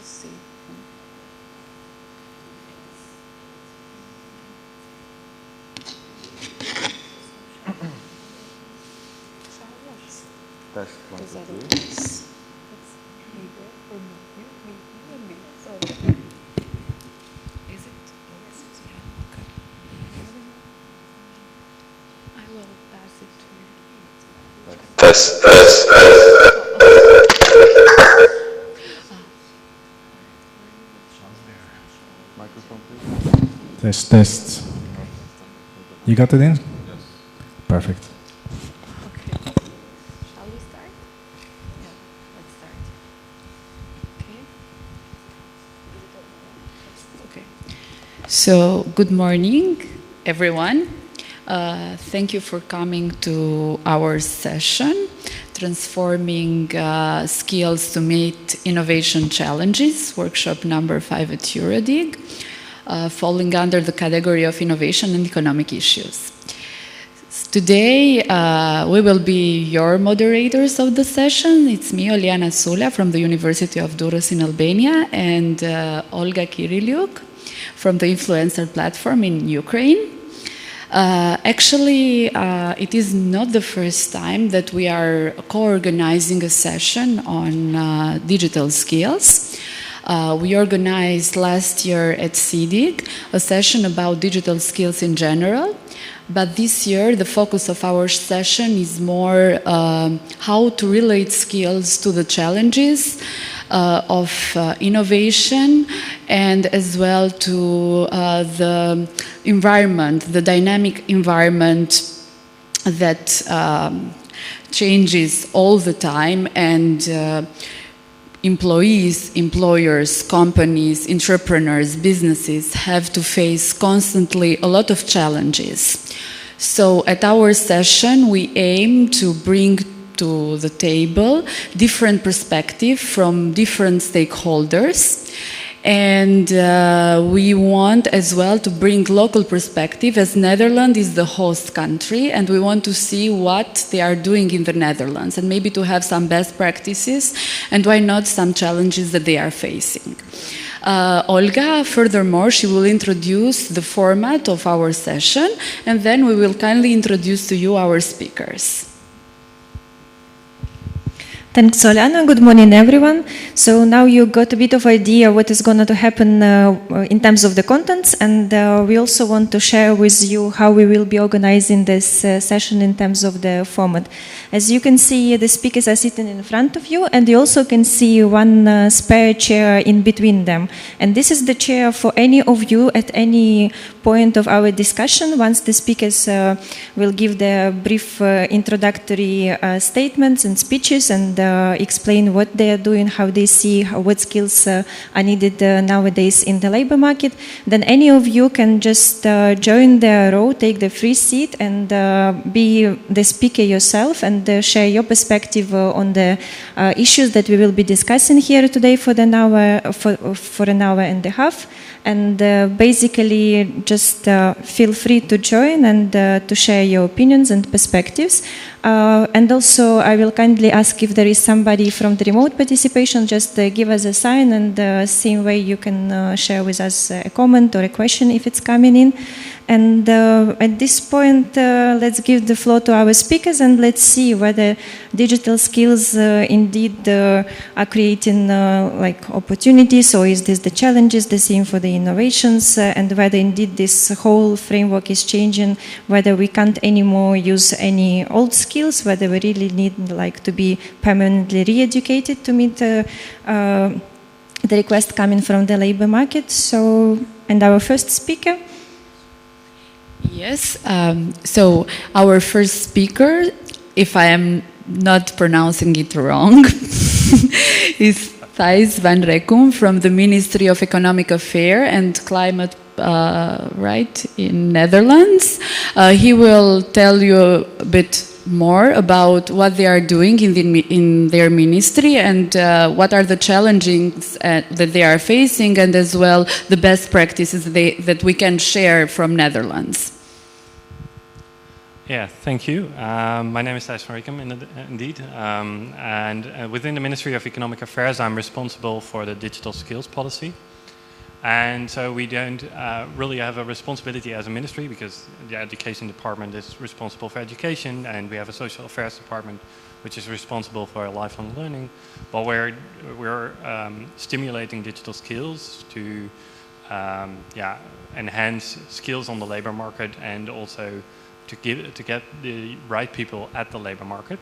see. Test one, Is that two, okay? three. Is it? Yeah, okay. I will pass it to you. Test. Microphone, please. Test. You got it in? Yes. Perfect. Okay. Shall we start? Yeah, let's start. Okay. Okay. So, good morning, everyone. Thank you for coming to our session, Transforming Skills to Meet Innovation Challenges, workshop number 5 at EuroDIG, falling under the category of innovation and economic issues. Today, we will be your moderators of the session. It's me, Oliana Sula, from the University of Durrës in Albania, and Olga Kiriliuk from the Influencer platform in Ukraine. Actually, it is not the first time that we are co-organizing a session on digital skills. We organized last year at CDIG a session about digital skills in general, but this year the focus of our session is more how to relate skills to the challenges of innovation, and as well to the environment, the dynamic environment that changes all the time, and employees, employers, companies, entrepreneurs, businesses have to face constantly a lot of challenges. So at our session, we aim to bring to the table different perspectives from different stakeholders. And we want as well to bring local perspective, as Netherlands is the host country, and we want to see what they are doing in the Netherlands, and maybe to have some best practices, and why not some challenges that they are facing. Olga, furthermore, she will introduce the format of our session, and then we will kindly introduce to you our speakers. Thanks, Solana. Good morning, everyone. So now you got a bit of idea what is going to happen in terms of the contents, and we also want to share with you how we will be organizing this session in terms of the format. As you can see, the speakers are sitting in front of you, and you also can see one spare chair in between them. And this is the chair for any of you at any point of our discussion, once the speakers will give their brief introductory statements and speeches, and explain what they are doing, how they see what skills are needed nowadays in the labor market. Then any of you can just join the row, take the free seat, and be the speaker yourself, and share your perspective on the issues that we will be discussing here today for an hour and a half. And basically just feel free to join and to share your opinions and perspectives. And also I will kindly ask if there is somebody from the remote participation, just give us a sign, and same way you can share with us a comment or a question if it's coming in. And at this point, let's give the floor to our speakers, and let's see whether digital skills indeed are creating like opportunities, or is this the challenges, the same for the innovations, and whether indeed this whole framework is changing, whether we can't anymore use any old skills, whether we really need like to be permanently re-educated to meet the request coming from the labor market. So, and our first speaker. Yes, so our first speaker, if I am not pronouncing it wrong, is Thijs van Rekum from the Ministry of Economic Affairs and Climate right in Netherlands. He will tell you a bit more about what they are doing in their ministry, and what are the challenges that they are facing, and as well the best practices that we can share from Netherlands. Yeah, thank you. My name is Thijs van Riekem, indeed. And within the Ministry of Economic Affairs, I'm responsible for the digital skills policy. And so we don't really have a responsibility as a ministry, because the education department is responsible for education, and we have a social affairs department which is responsible for lifelong learning. But we're stimulating digital skills to enhance skills on the labor market, and also to get the right people at the labor market.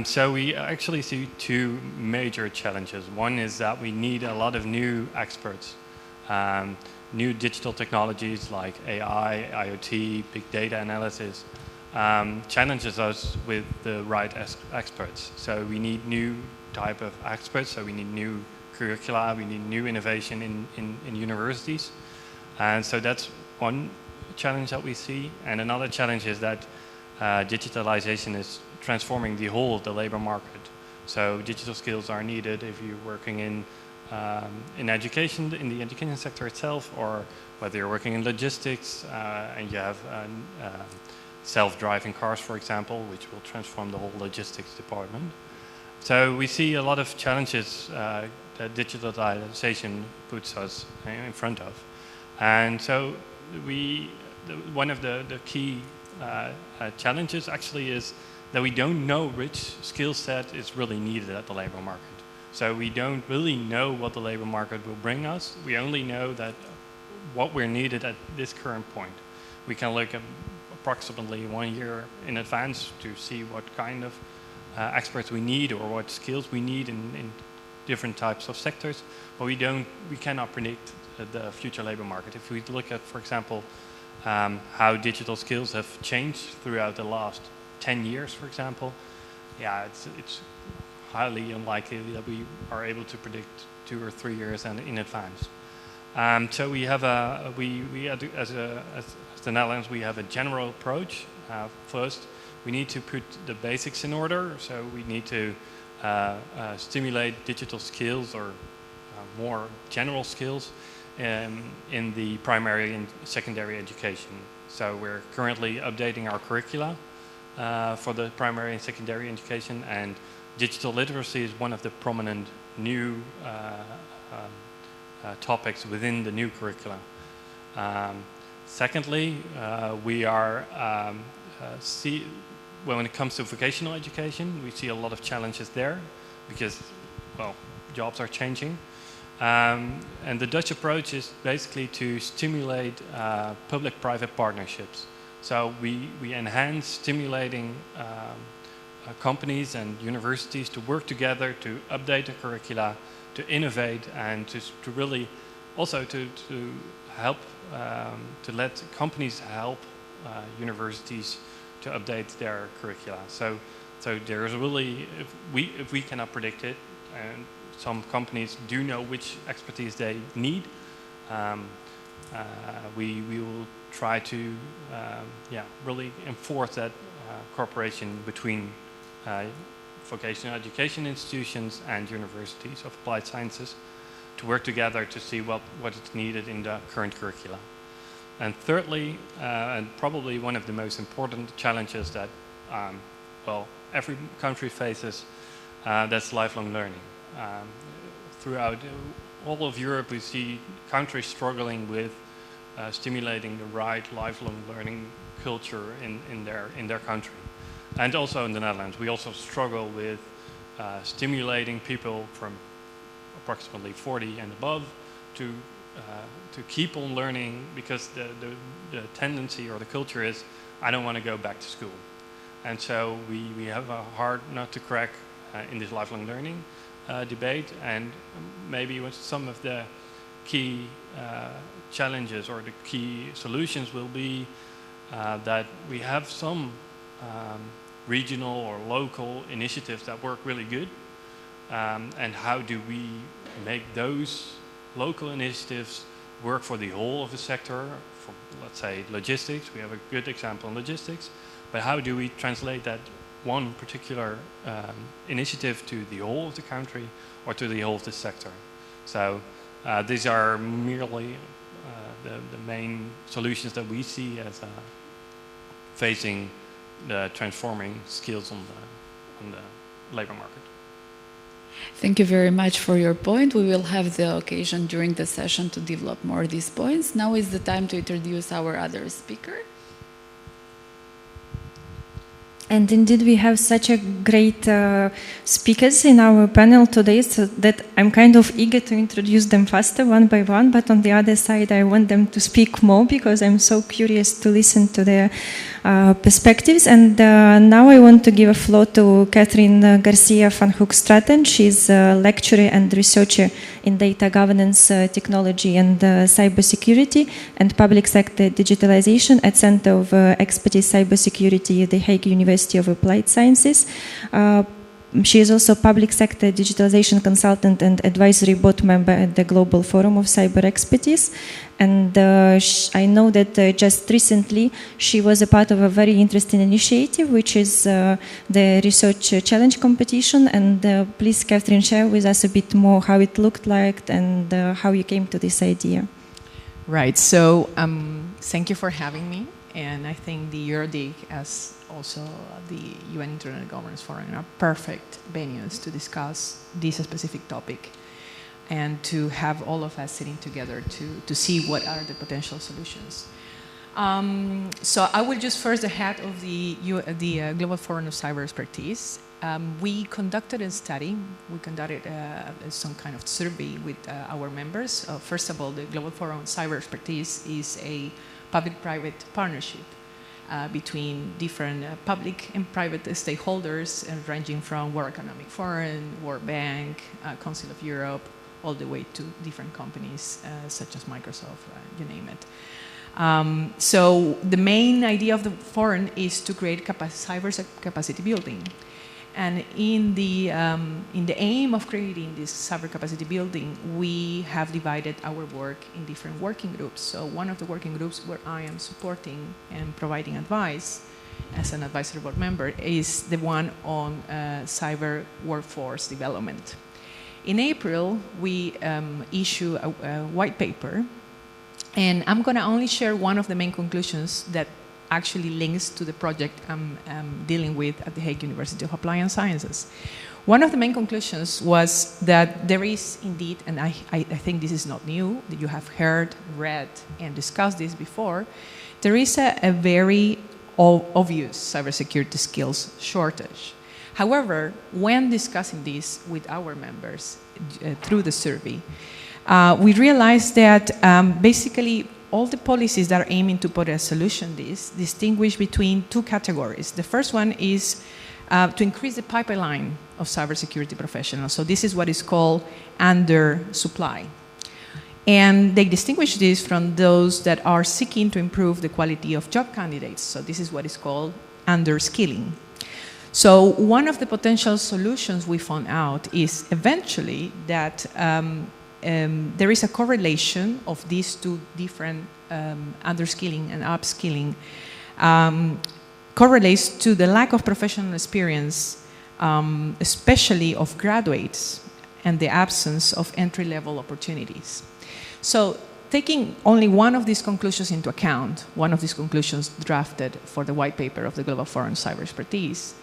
So we actually see two major challenges. One is that we need a lot of new experts. New digital technologies like AI, IoT, big data analysis challenges us with the right experts. So we need new type of experts, so we need new curricula, we need new innovation in universities. And so that's one challenge that we see. And another challenge is that digitalization is transforming the whole of the labor market. So digital skills are needed if you're working in education, in the education sector itself, or whether you're working in logistics and you have self-driving cars, for example, which will transform the whole logistics department. So we see a lot of challenges that digitalization puts us in front of. And so one of the key challenges actually is that we don't know which skill set is really needed at the labor market. So we don't really know what the labor market will bring us. We only know that what we're needed at this current point. We can look at approximately 1 year in advance to see what kind of experts we need or what skills we need in different types of sectors, but we cannot predict the future labor market. If we look at, for example, how digital skills have changed throughout the last 10 years, for example, yeah, it's highly unlikely that we are able to predict 2 or 3 years in advance. So we have as the Netherlands, we have a general approach. First, we need to put the basics in order. So we need to stimulate digital skills or more general skills in the primary and secondary education. So we're currently updating our curricula for the primary and secondary education, and digital literacy is one of the prominent new topics within the new curricula. Secondly, we are when it comes to vocational education, we see a lot of challenges there because, well, jobs are changing. And the Dutch approach is basically to stimulate public-private partnerships. So we enhance stimulating companies and universities to work together to update the curricula, to innovate, and to really also to help to let companies help universities to update their curricula. So there's really, if we cannot predict it, and some companies do know which expertise they need, we will try to really enforce that cooperation between vocational education institutions and universities of applied sciences to work together to see what is needed in the current curricula. And thirdly, and probably one of the most important challenges that every country faces, that's lifelong learning. Throughout all of Europe, we see countries struggling with stimulating the right lifelong learning culture in their country. And also in the Netherlands, we also struggle with stimulating people from approximately 40 and above to keep on learning, because the tendency or the culture is, I don't want to go back to school. And so we have a hard nut to crack in this lifelong learning debate, and maybe with some of the key challenges or the key solutions will be that we have some regional or local initiatives that work really good, and how do we make those local initiatives work for the whole of the sector? For, let's say, logistics, we have a good example in logistics, but how do we translate that one particular initiative to the whole of the country or to the whole of the sector? So these are merely the main solutions that we see facing the transforming skills on the labor market. Thank you very much for your point. We will have the occasion during the session to develop more of these points. Now is the time to introduce our other speaker. And indeed, we have such a great speakers in our panel today, so that I'm kind of eager to introduce them faster, one by one. But on the other side, I want them to speak more because I'm so curious to listen to their perspectives. And now I want to give a floor to Catherine Garcia van Hoek-Straten. She's a lecturer and researcher in data governance, technology, and cybersecurity and public sector digitalization at Center of Expertise Cybersecurity at The Hague University of Applied Sciences. She is also public sector digitalization consultant and advisory board member at the Global Forum of Cyber Expertise. And I know that just recently she was a part of a very interesting initiative, which is the Research Challenge competition. And please, Catherine, share with us a bit more how it looked like and how you came to this idea. Right. So thank you for having me. And I think the EuroDIG, as also the UN Internet Governance Forum, are perfect venues to discuss this specific topic and to have all of us sitting together to see what are the potential solutions. So I will just first the head of the Global Forum of Cyber Expertise. We conducted a study. We conducted some kind of survey with our members. First of all, the Global Forum of Cyber Expertise is a public-private partnership between different public and private stakeholders, ranging from World Economic Forum, World Bank, Council of Europe, all the way to different companies such as Microsoft, you name it. So the main idea of the forum is to create cyber capacity building. And in the aim of creating this cyber capacity building, we have divided our work in different working groups. So one of the working groups where I am supporting and providing advice as an advisory board member is the one on cyber workforce development. In April, we issue a white paper, and I'm going to only share one of the main conclusions that actually links to the project I'm dealing with at the Hague University of Applied Sciences. One of the main conclusions was that there is indeed, and I think this is not new, that you have heard, read, and discussed this before, there is a very obvious cybersecurity skills shortage. However, when discussing this with our members through the survey, we realized that basically all the policies that are aiming to put a solution to this distinguish between two categories. The first one is to increase the pipeline of cybersecurity professionals. So this is what is called undersupply. And they distinguish this from those that are seeking to improve the quality of job candidates. So this is what is called underskilling. So one of the potential solutions we found out is eventually that there is a correlation of these two different underskilling and upskilling correlates to the lack of professional experience, especially of graduates, and the absence of entry-level opportunities. So taking only one of these conclusions into account, one of these conclusions drafted for the white paper of the Global Forum Cyber Expertise,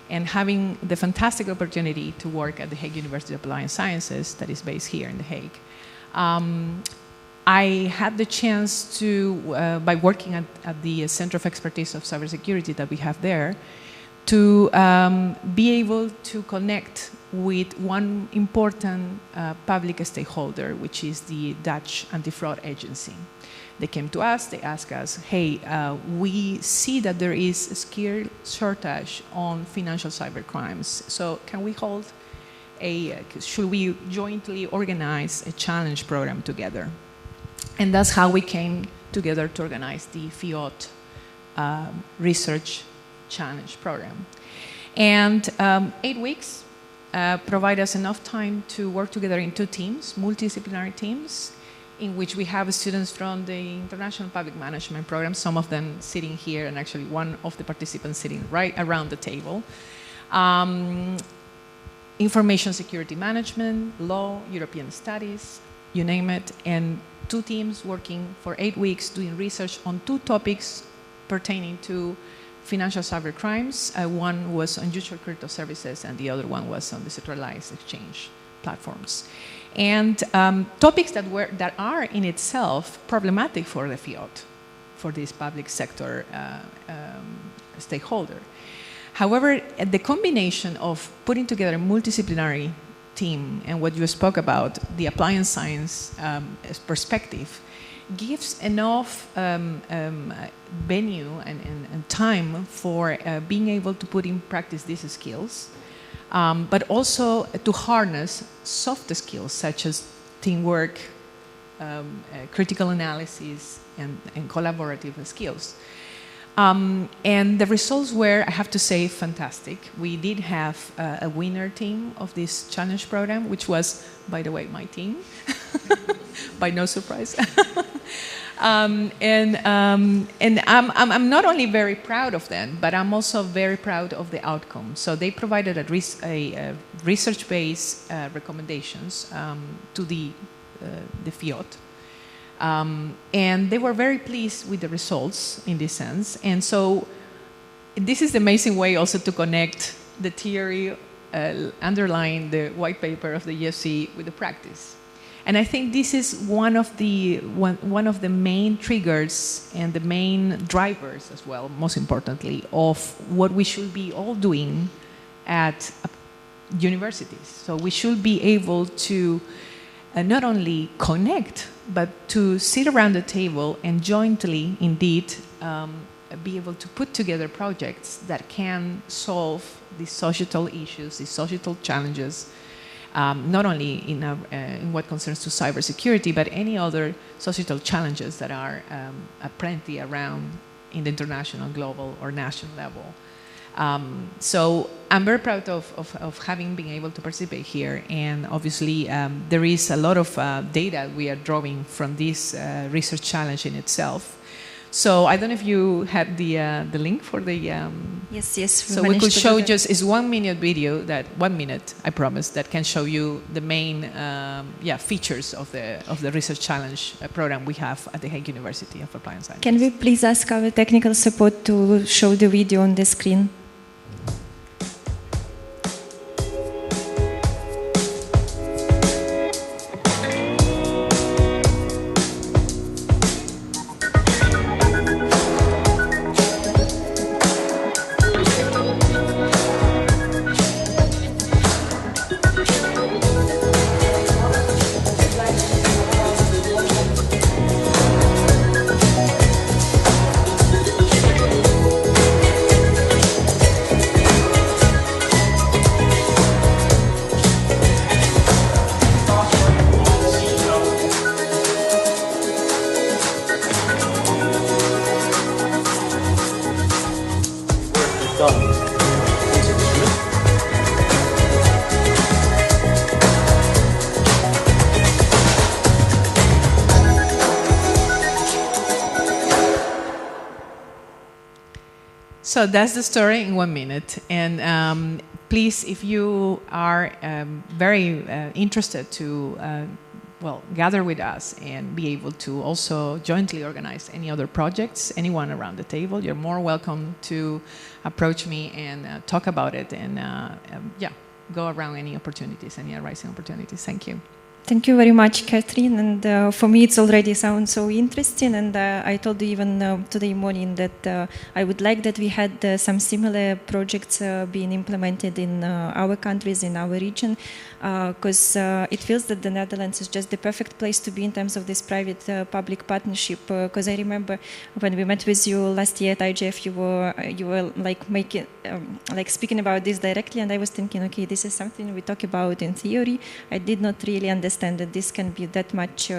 and having the fantastic opportunity to work at the Hague University of Applied Sciences that is based here in The Hague, I had the chance to, by working at the Center of Expertise of Cybersecurity that we have there, to be able to connect with one important public stakeholder, which is the Dutch Anti-Fraud Agency. They came to us, they asked us, hey, we see that there is a skill shortage on financial cybercrimes. So can we hold should we jointly organize a challenge program together? And that's how we came together to organize the FIOT Research Challenge program. And 8 weeks provide us enough time to work together in two teams, multidisciplinary teams, in which we have students from the International Public Management Program, some of them sitting here, and actually one of the participants sitting right around the table. Information security management, law, European studies, you name it, and two teams working for 8 weeks doing research on two topics pertaining to financial cyber crimes. One was on unusual crypto services, and the other one was on decentralized exchange platforms. And topics that are in itself problematic for the field, for this public sector stakeholder. However, the combination of putting together a multidisciplinary team and what you spoke about, the appliance science perspective, gives enough venue and time for being able to put in practice these skills, but also to harness soft skills such as teamwork, critical analysis, and collaborative skills. And the results were, I have to say, fantastic. We did have a winner team of this challenge program, which was, by the way, my team, by no surprise. And I'm not only very proud of them, but I'm also very proud of the outcome. So they provided a research-based recommendations to the field. And they were very pleased with the results in this sense. And so this is the amazing way also to connect the theory underlying the white paper of the EFC with the practice. And I think this is one of the main triggers and the main drivers as well, most importantly, of what we should be all doing at universities. So we should be able to not only connect, but to sit around the table and jointly, indeed, be able to put together projects that can solve these societal issues, these societal challenges, not only in what concerns to cybersecurity, but any other societal challenges that are plenty around in the international, global, or national level. So I'm very proud of having been able to participate here, and obviously there is a lot of data we are drawing from this research challenge in itself. So I don't know if you had the link for the... Yes. So we could show just, it's 1 minute video, that 1 minute, I promise, that can show you the main features of the research challenge program we have at the Hague University of Applied Sciences. Can we please ask our technical support to show the video on the screen? So that's the story in 1 minute. And please, if you are very interested to gather with us and be able to also jointly organize any other projects, anyone around the table, you're more welcome to approach me and talk about it and go around any opportunities, any arising opportunities. Thank you. Thank you very much, Catherine. And for me, it's already sounds so interesting. And I told you even today morning that I would like that we had some similar projects being implemented in our countries, in our region, because it feels that the Netherlands is just the perfect place to be in terms of this private-public partnership. Because I remember when we met with you last year at IGF, you were like making speaking about this directly, and I was thinking, okay, this is something we talk about in theory. I did not really understand that this can be that much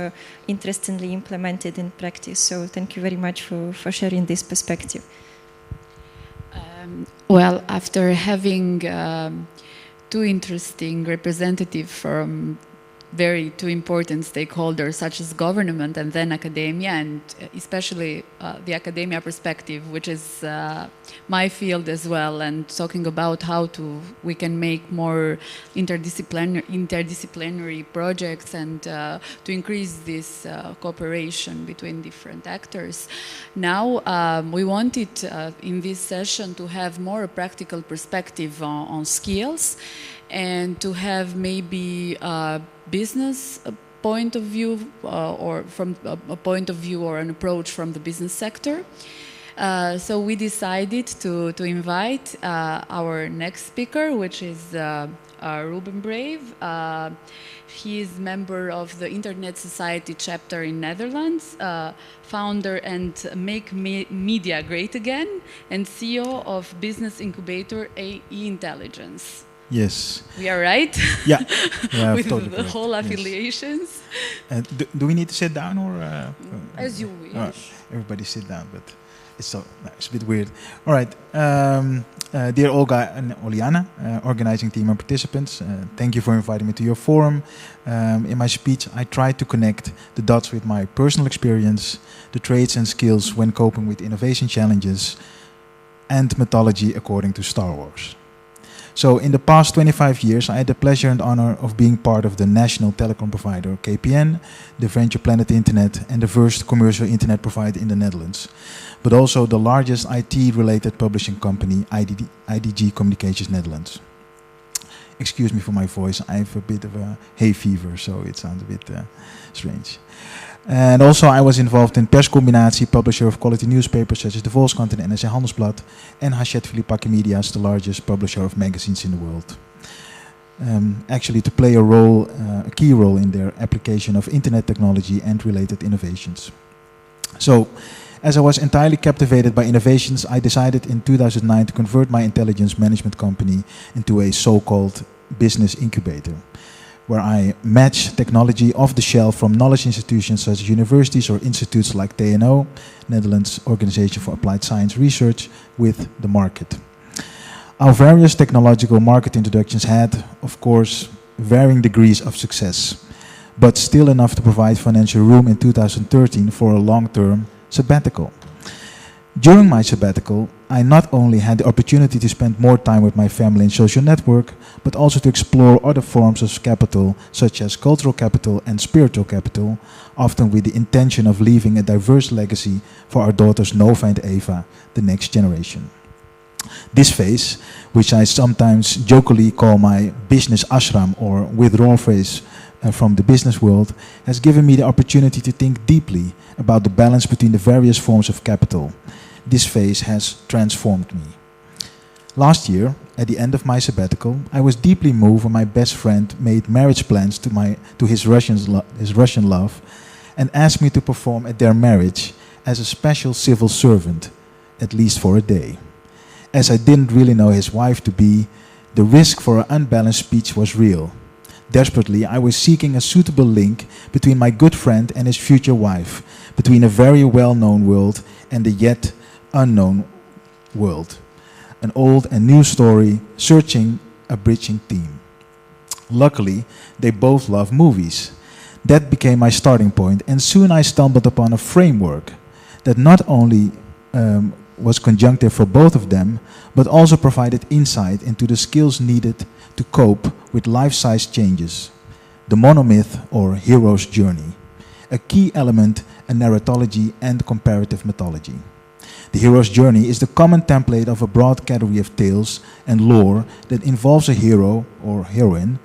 interestingly implemented in practice. So thank you very much for sharing this perspective. Well, after having two interesting representatives from two important stakeholders such as government and then academia, and especially the academia perspective, which is my field as well, and talking about how we can make more interdisciplinary projects and to increase this cooperation between different actors. Now we wanted in this session to have more a practical perspective on skills, and to have maybe a business point of view or from a point of view or an approach from the business sector. So we decided to invite our next speaker, which is Ruben Brave. He is member of the Internet Society chapter in Netherlands, founder and Make Media Great Again, and CEO of business incubator AE Intelligence. Yes. We are right? Yeah. Yeah, with totally the correct. whole affiliations. Yes. Do we need to sit down or? As you wish. Everybody sit down, but it's a bit weird. All right. Dear Olga and Oliana, organizing team and participants, thank you for inviting me to your forum. In my speech, I tried to connect the dots with my personal experience, the traits and skills when coping with innovation challenges, and mythology according to Star Wars. So in the past 25 years, I had the pleasure and honor of being part of the national telecom provider KPN, the venture Planet Internet, and the first commercial internet provider in the Netherlands, but also the largest IT-related publishing company, EuroDIG Communications Netherlands. Excuse me for my voice, I have a bit of a hay fever, so it sounds a bit strange. And also I was involved in Perscombinatie, publisher of quality newspapers such as De Volkskrant and NRC Handelsblad, and Hachette Philippaki Media is the largest publisher of magazines in the world. Actually to play a key role in their application of internet technology and related innovations. So, as I was entirely captivated by innovations, I decided in 2009 to convert my intelligence management company into a so-called business incubator, where I match technology off the shelf from knowledge institutions such as universities or institutes like TNO, Netherlands Organization for Applied Science Research, with the market. Our various technological market introductions had, of course, varying degrees of success, but still enough to provide financial room in 2013 for a long-term sabbatical. During my sabbatical, I not only had the opportunity to spend more time with my family and social network, but also to explore other forms of capital, such as cultural capital and spiritual capital, often with the intention of leaving a diverse legacy for our daughters Nova and Eva, the next generation. This phase, which I sometimes jokingly call my business ashram or withdrawal phase from the business world, has given me the opportunity to think deeply about the balance between the various forms of capital. This phase has transformed me. Last year, at the end of my sabbatical, I was deeply moved when my best friend made marriage plans to his Russian love and asked me to perform at their marriage as a special civil servant, at least for a day. As I didn't really know his wife to be, the risk for an unbalanced speech was real. Desperately, I was seeking a suitable link between my good friend and his future wife, between a very well-known world and the yet unknown world. An old and new story searching a bridging theme. Luckily, they both love movies. That became my starting point, and soon I stumbled upon a framework that not only was conjunctive for both of them, but also provided insight into the skills needed to cope with life-size changes. The monomyth or hero's journey. A key element in narratology and comparative mythology. The hero's journey is the common template of a broad category of tales and lore that involves a hero or heroine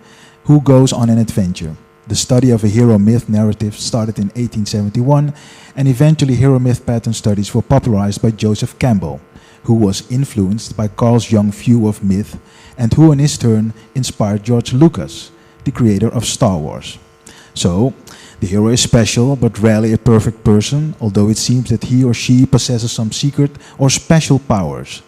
who goes on an adventure. The study of a hero myth narrative started in 1871, and eventually hero myth pattern studies were popularized by Joseph Campbell, who was influenced by Carl's Jung view of myth and who in his turn inspired George Lucas, the creator of Star Wars. So, the hero is special but rarely a perfect person, although it seems that he or she possesses some secret or special powers.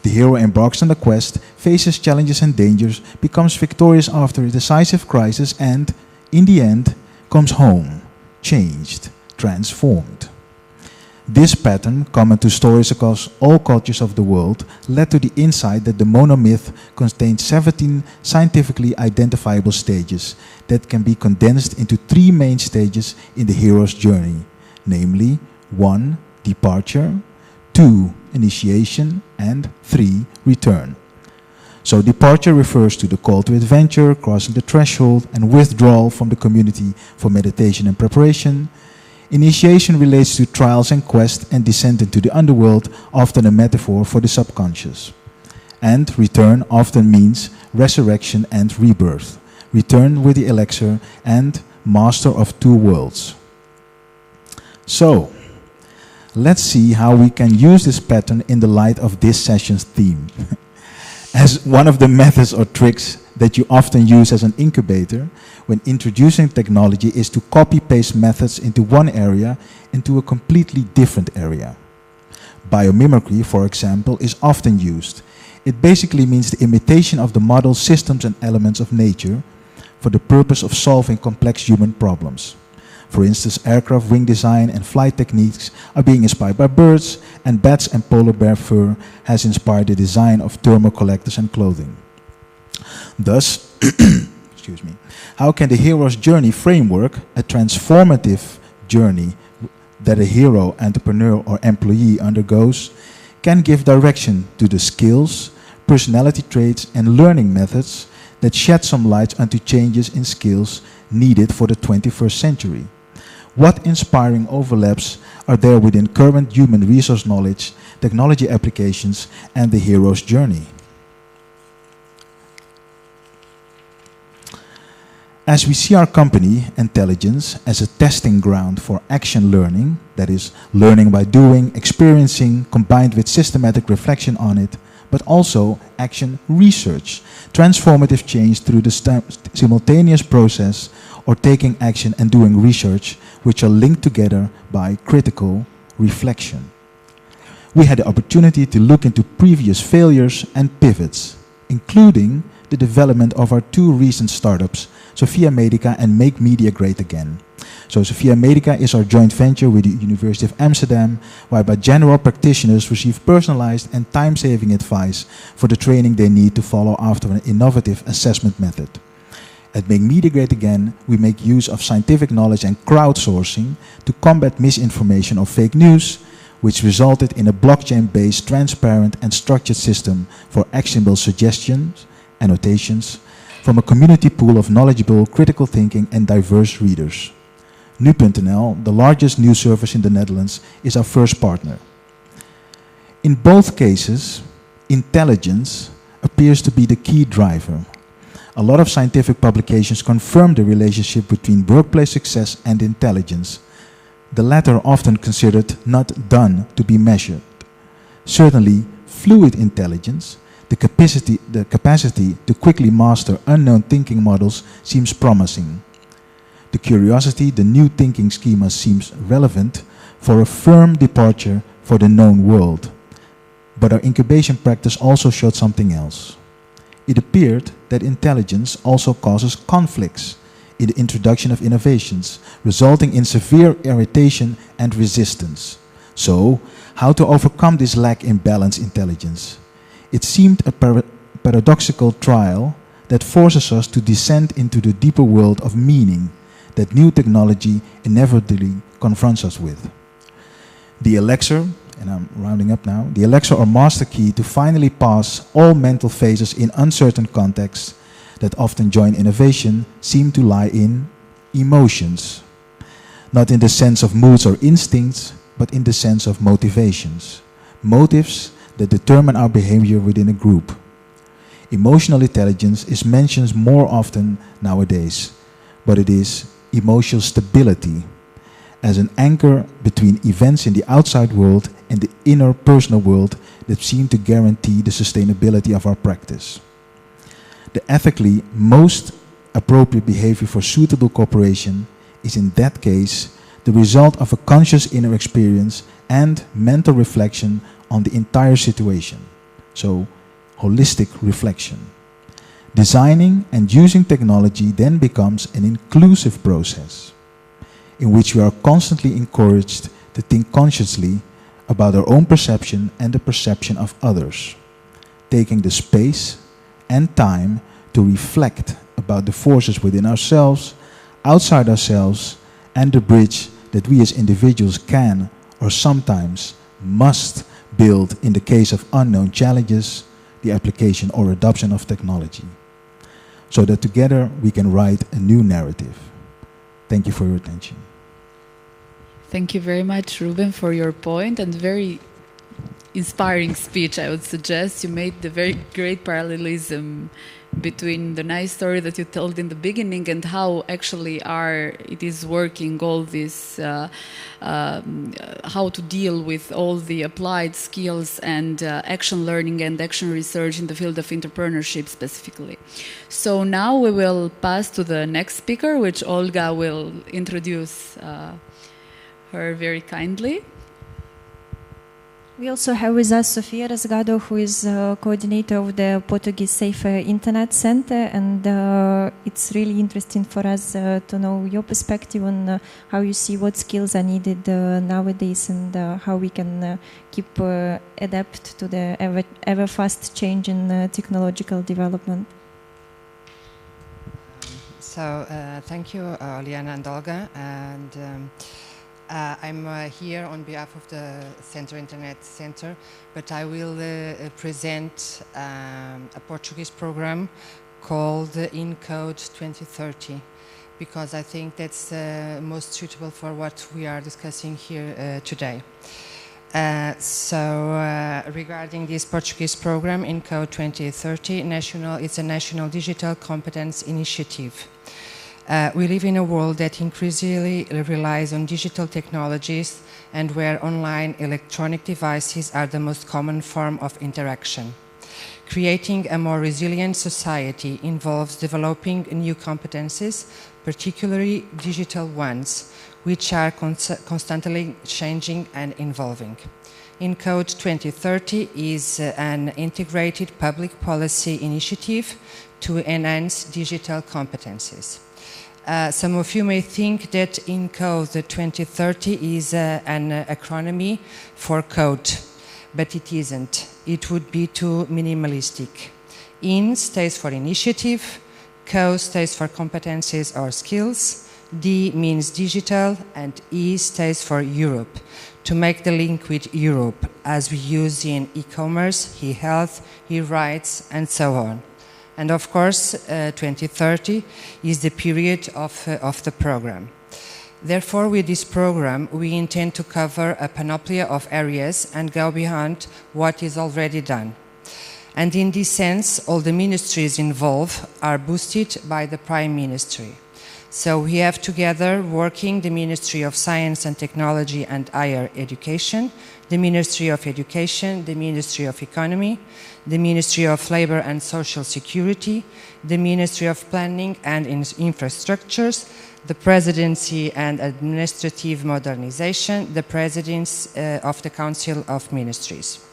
The hero embarks on the quest, faces challenges and dangers, becomes victorious after a decisive crisis and, in the end, comes home, changed, transformed. This pattern, common to stories across all cultures of the world, led to the insight that the monomyth contains 17 scientifically identifiable stages that can be condensed into 3 main stages in the hero's journey, namely 1. Departure, 2. Initiation, and 3. Return. So departure refers to the call to adventure, crossing the threshold, and withdrawal from the community for meditation and preparation. Initiation relates to trials and quests and descent into the underworld, often a metaphor for the subconscious. And return often means resurrection and rebirth. Return with the elixir and master of 2 worlds. So, let's see how we can use this pattern in the light of this session's theme. As one of the methods or tricks that you often use as an incubator when introducing technology is to copy-paste methods into one area into a completely different area. Biomimicry, for example, is often used. It basically means the imitation of the models, systems, and elements of nature for the purpose of solving complex human problems. For instance, aircraft wing design and flight techniques are being inspired by birds, and bats and polar bear fur has inspired the design of thermal collectors and clothing. Thus, excuse me, how can the hero's journey framework, a transformative journey that a hero, entrepreneur, or employee undergoes, can give direction to the skills, personality traits, and learning methods that shed some light onto changes in skills needed for the 21st century? What inspiring overlaps are there within current human resource knowledge, technology applications, and the hero's journey? As we see our company, Intelligence, as a testing ground for action learning, that is, learning by doing, experiencing, combined with systematic reflection on it, but also action research, transformative change through the simultaneous process or taking action and doing research, which are linked together by critical reflection. We had the opportunity to look into previous failures and pivots, including the development of our 2 recent startups, Sophia Medica and Make Media Great Again. So Sophia Medica is our joint venture with the University of Amsterdam, whereby general practitioners receive personalized and time-saving advice for the training they need to follow after an innovative assessment method. At Make Media Great Again, we make use of scientific knowledge and crowdsourcing to combat misinformation or fake news, which resulted in a blockchain-based, transparent, and structured system for actionable suggestions, annotations, from a community pool of knowledgeable, critical thinking, and diverse readers. Nu.nl, the largest news service in the Netherlands, is our first partner. In both cases, intelligence appears to be the key driver. A lot of scientific publications confirm the relationship between workplace success and intelligence, the latter often considered not done to be measured. Certainly, fluid intelligence, the capacity to quickly master unknown thinking models, seems promising. The curiosity, the new thinking schema seems relevant for a firm departure for the known world. But our incubation practice also showed something else. It appeared that intelligence also causes conflicts in the introduction of innovations, resulting in severe irritation and resistance. So, how to overcome this lack in balanced intelligence? It seemed a paradoxical trial that forces us to descend into the deeper world of meaning that new technology inevitably confronts us with. The elixir, and I'm rounding up now, the elixir or master key to finally pass all mental phases in uncertain contexts that often join innovation seem to lie in emotions. Not in the sense of moods or instincts, but in the sense of motivations. Motives that determine our behavior within a group. Emotional intelligence is mentioned more often nowadays, but it is emotional stability as an anchor between events in the outside world and the inner personal world that seem to guarantee the sustainability of our practice. The ethically most appropriate behavior for suitable cooperation is in that case the result of a conscious inner experience and mental reflection on the entire situation. So, holistic reflection. Designing and using technology then becomes an inclusive process in which we are constantly encouraged to think consciously about our own perception and the perception of others, taking the space and time to reflect about the forces within ourselves, outside ourselves, and the bridge that we as individuals can or sometimes must build in the case of unknown challenges, the application or adoption of technology, so that together we can write a new narrative. Thank you for your attention. Thank you very much, Ruben, for your point and very inspiring speech, I would suggest. You made the very great parallelism between the nice story that you told in the beginning and how actually it is working, all this, how to deal with all the applied skills and action learning and action research in the field of entrepreneurship specifically. So now we will pass to the next speaker, which Olga will introduce her very kindly. We also have with us Sofia Rasgado, who is coordinator of the Portuguese Safe Internet Center, and it's really interesting for us to know your perspective on how you see what skills are needed nowadays and how we can keep adapt to the ever fast change in technological development. So thank you, Liana and Olga, and I'm here on behalf of the Internet Center, but I will present a Portuguese program called EnCode 2030, because I think that's most suitable for what we are discussing here today. Regarding this Portuguese program, EnCode 2030, it's a national digital competence initiative. We live in a world that increasingly relies on digital technologies and where online electronic devices are the most common form of interaction. Creating a more resilient society involves developing new competences, particularly digital ones, which are constantly changing and evolving. EnCode 2030 is an integrated public policy initiative to enhance digital competencies. Some of you may think that EnCode 2030 is an acronym for code, but it isn't. It would be too minimalistic. In stands for initiative, Co stands for competencies or skills, D means digital, and E stands for Europe, to make the link with Europe, as we use in e-commerce, e-health, e-rights, and so on. And of course, 2030 is the period of the program. Therefore, with this program, we intend to cover a panoply of areas and go beyond what is already done. And in this sense, all the ministries involved are boosted by the Prime Ministry. So we have together working the Ministry of Science and Technology and Higher Education, the Ministry of Education, the Ministry of Economy, the Ministry of Labour and Social Security, the Ministry of Planning and Infrastructures, the Presidency and Administrative Modernization, the Presidents of the Council of Ministries.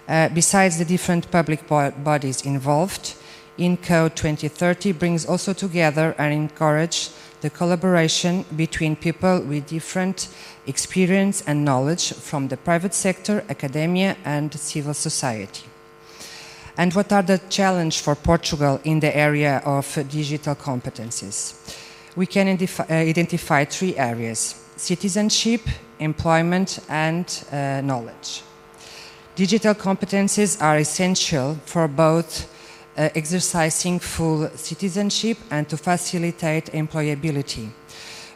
Besides the different public bodies involved, EnCode 2030 brings also together and encourages the collaboration between people with different experience and knowledge from the private sector, academia, and civil society. And what are the challenges for Portugal in the area of digital competencies? We can identify three areas: citizenship, employment, and knowledge. Digital competencies are essential for both exercising full citizenship and to facilitate employability.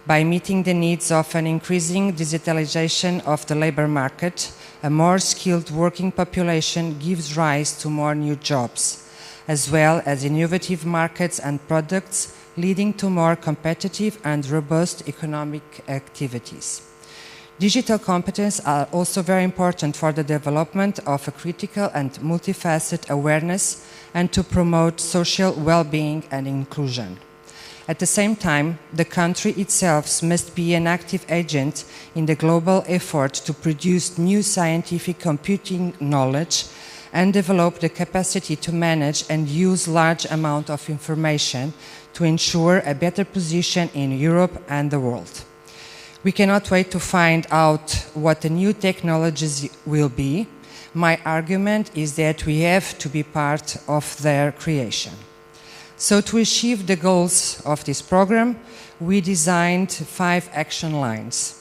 By meeting the needs of an increasing digitalization of the labor market, a more skilled working population gives rise to more new jobs, as well as innovative markets and products, leading to more competitive and robust economic activities. Digital competence are also very important for the development of a critical and multifaceted awareness and to promote social well-being and inclusion. At the same time, the country itself must be an active agent in the global effort to produce new scientific computing knowledge and develop the capacity to manage and use large amounts of information to ensure a better position in Europe and the world. We cannot wait to find out what the new technologies will be. My argument is that we have to be part of their creation. So to achieve the goals of this program, we designed 5 action lines.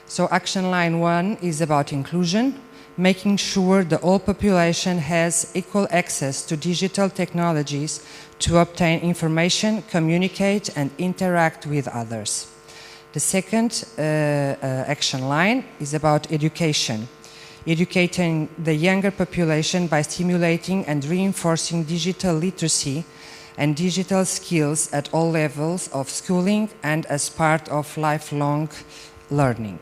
So action line 1 is about inclusion, making sure the whole population has equal access to digital technologies to obtain information, communicate, and interact with others. The second action line is about education, educating the younger population by stimulating and reinforcing digital literacy and digital skills at all levels of schooling and as part of lifelong learning.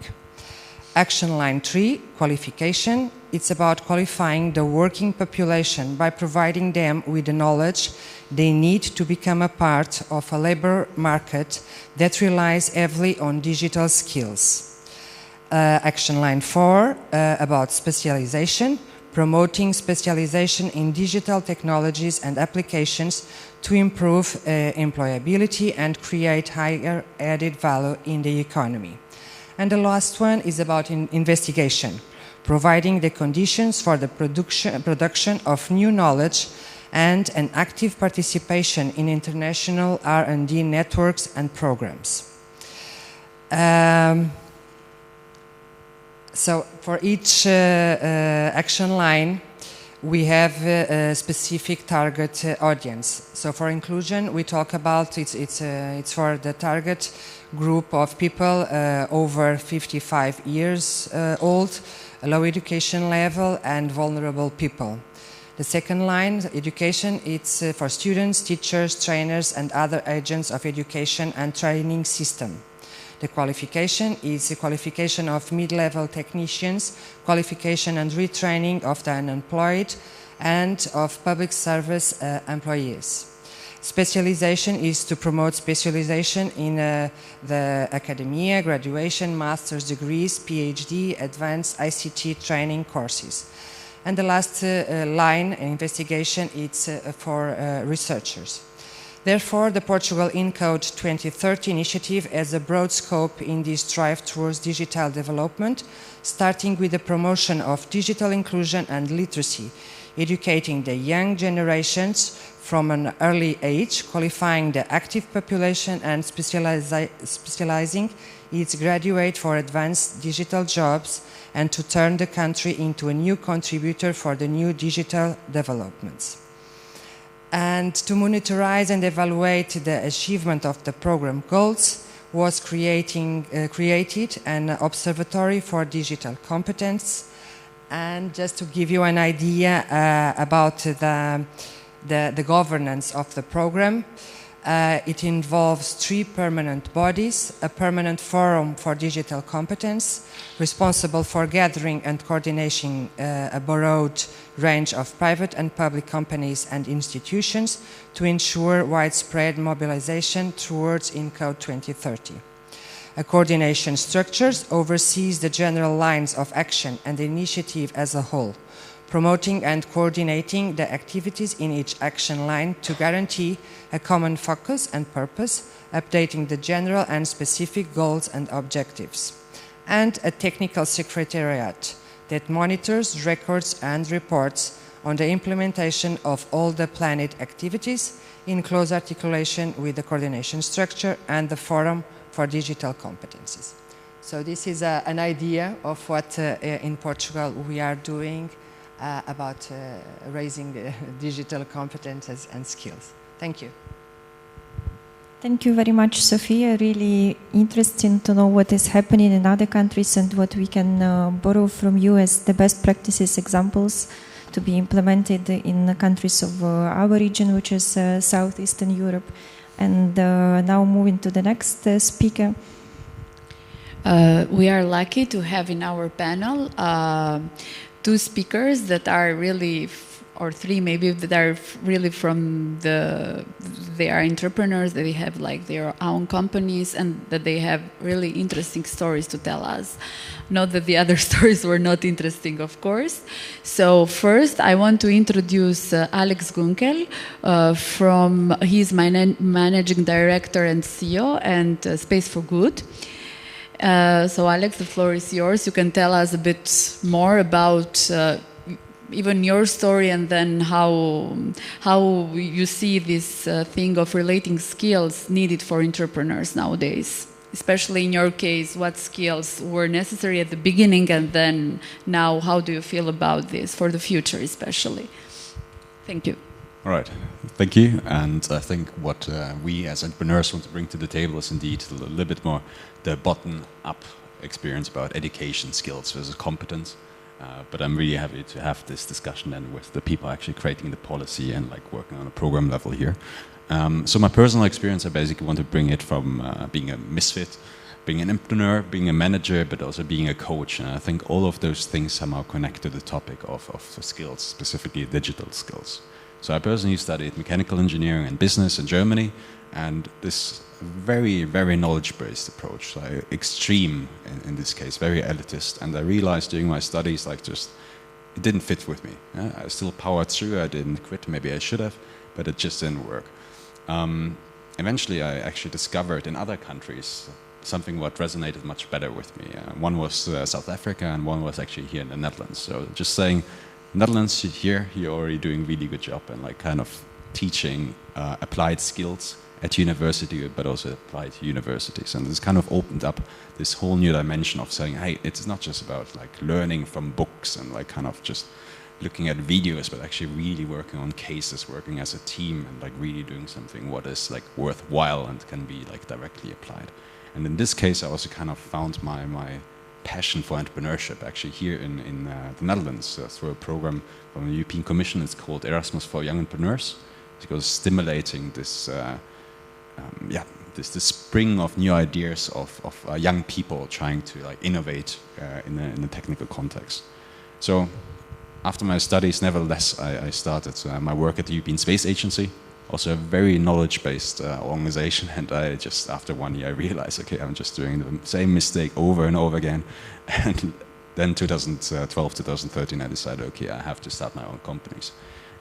Action line 3, qualification. It's about qualifying the working population by providing them with the knowledge they need to become a part of a labor market that relies heavily on digital skills. Action line 4, about specialization, promoting specialization in digital technologies and applications to improve employability and create higher added value in the economy. And the last one is about investigation, providing the conditions for the production of new knowledge and an active participation in international R&D networks and programs. So for each action line, we have a specific target audience. So for inclusion, we talk about it's for the target group of people over 55 years old, low education level, and vulnerable people. The second line, education, it's for students, teachers, trainers, and other agents of education and training system. The qualification is a qualification of mid-level technicians, qualification and retraining of the unemployed, and of public service employees. Specialization is to promote specialization in the academia, graduation, master's degrees, PhD, advanced ICT training courses. And the last line, investigation, it's for researchers. Therefore, the Portugal InCode 2030 initiative has a broad scope in this drive towards digital development, starting with the promotion of digital inclusion and literacy, educating the young generations from an early age, qualifying the active population and specializing its graduate for advanced digital jobs, and to turn the country into a new contributor for the new digital developments. And to monitorize and evaluate the achievement of the program goals was created an observatory for digital competence. And just to give you an idea about the governance of the program, it involves 3 permanent bodies, a permanent forum for digital competence, responsible for gathering and coordinating a broad range of private and public companies and institutions to ensure widespread mobilization towards InCode 2030. A coordination structure oversees the general lines of action and the initiative as a whole, promoting and coordinating the activities in each action line to guarantee a common focus and purpose, updating the general and specific goals and objectives. And a technical secretariat that monitors, records, and reports on the implementation of all the planned activities in close articulation with the coordination structure and the Forum for Digital Competences. So this is an idea of what in Portugal we are doing about raising the digital competences and skills. Thank you. Thank you very much, Sophia. Really interesting to know what is happening in other countries and what we can borrow from you as the best practices examples to be implemented in the countries of our region, which is Southeastern Europe. And now moving to the next speaker. We are lucky to have in our panel 2 speakers that are really, or 3 maybe, that are really from they are entrepreneurs, that they have like their own companies, and that they have really interesting stories to tell us. Not that the other stories were not interesting, of course. So first I want to introduce Alex Kunkle, he's my managing director and CEO and Space for Good. So Alex, the floor is yours. You can tell us a bit more about even your story, and then how you see this thing of relating skills needed for entrepreneurs nowadays. Especially in your case, what skills were necessary at the beginning, and then now, how do you feel about this for the future, especially? Thank you. All right, thank you. And I think what we as entrepreneurs want to bring to the table is indeed a little bit more the bottom-up experience about education skills versus competence. But I'm really happy to have this discussion then with the people actually creating the policy and like working on a program level here. So my personal experience, I basically want to bring it from being a misfit, being an entrepreneur, being a manager, but also being a coach. And I think all of those things somehow connect to the topic of skills, specifically digital skills. So I personally studied mechanical engineering and business in Germany, and this very, very knowledge-based approach, so extreme in this case, very elitist. And I realized during my studies, like just, it didn't fit with me. I still powered through, I didn't quit, maybe I should have, but it just didn't work. Eventually I actually discovered in other countries something what resonated much better with me. One was South Africa, and one was actually here in the Netherlands. So just saying, Netherlands, here you're already doing a really good job and like kind of teaching applied skills at university, but also applied to universities. And this kind of opened up this whole new dimension of saying, hey, it's not just about like learning from books and like kind of just looking at videos, but actually really working on cases, working as a team, and like really doing something what is like worthwhile and can be like directly applied. And in this case, I also kind of found my passion for entrepreneurship actually here in the Netherlands through a program from the European Commission. It's called Erasmus for Young Entrepreneurs. It goes stimulating this, this spring of new ideas of young people trying to like innovate in a technical context. So after my studies, nevertheless, I started my work at the European Space Agency. Also a very knowledge-based organization, and I just, after 1 year, I realized, okay, I'm just doing the same mistake over and over again. And then 2012, 2013, I decided, okay, I have to start my own companies.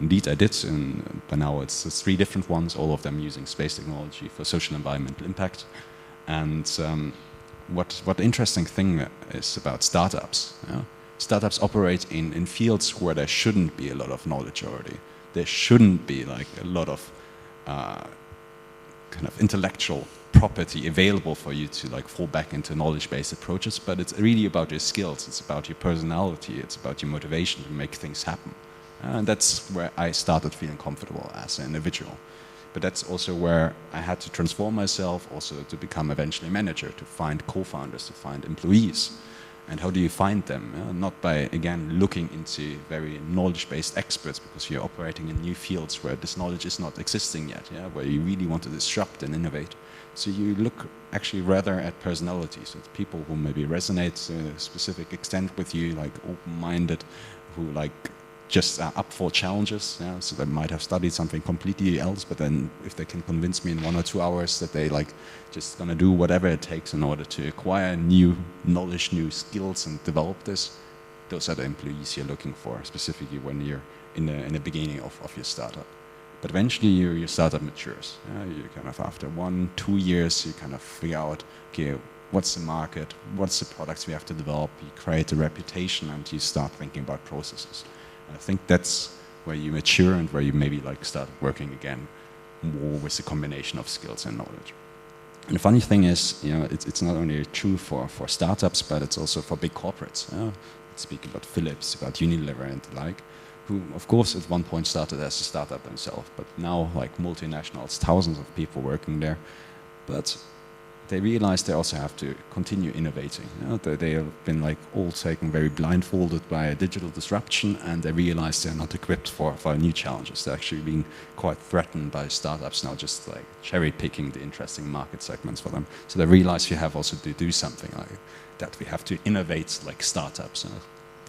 Indeed, I did, and by now it's 3 different ones, all of them using space technology for social and environmental impact. And what the interesting thing is about startups, startups operate in fields where there shouldn't be a lot of knowledge already. There shouldn't be like a lot of kind of intellectual property available for you to like fall back into knowledge-based approaches, but it's really about your skills, it's about your personality, it's about your motivation to make things happen. And that's where I started feeling comfortable as an individual. But that's also where I had to transform myself, also to become eventually a manager, to find co-founders, to find employees. And how do you find them? Not by, again, looking into very knowledge-based experts, because you're operating in new fields where this knowledge is not existing yet, where you really want to disrupt and innovate. So you look actually rather at personalities, at people who maybe resonate to a specific extent with you, like open-minded, who like just are up for challenges. So they might have studied something completely else, but then if they can convince me in 1 or 2 hours that they like just gonna do whatever it takes in order to acquire new knowledge, new skills, and develop this, those are the employees you're looking for, specifically when you're in the beginning of your startup. But eventually your startup matures. You kind of, after 1, 2 years, you kind of figure out, okay, what's the market, what's the products we have to develop, you create a reputation, and you start thinking about processes. I think that's where you mature and where you maybe like start working again more with a combination of skills and knowledge. And the funny thing is, it's not only true for startups, but it's also for big corporates. Speak about Philips, about Unilever and the like, who of course at one point started as a startup themselves, but now like multinationals, thousands of people working there. But they realize they also have to continue innovating. They have been like all taken very blindfolded by a digital disruption, and they realize they're not equipped for new challenges. They're actually being quite threatened by startups now, just like cherry picking the interesting market segments for them. So they realize we have also to do something like that. We have to innovate like startups.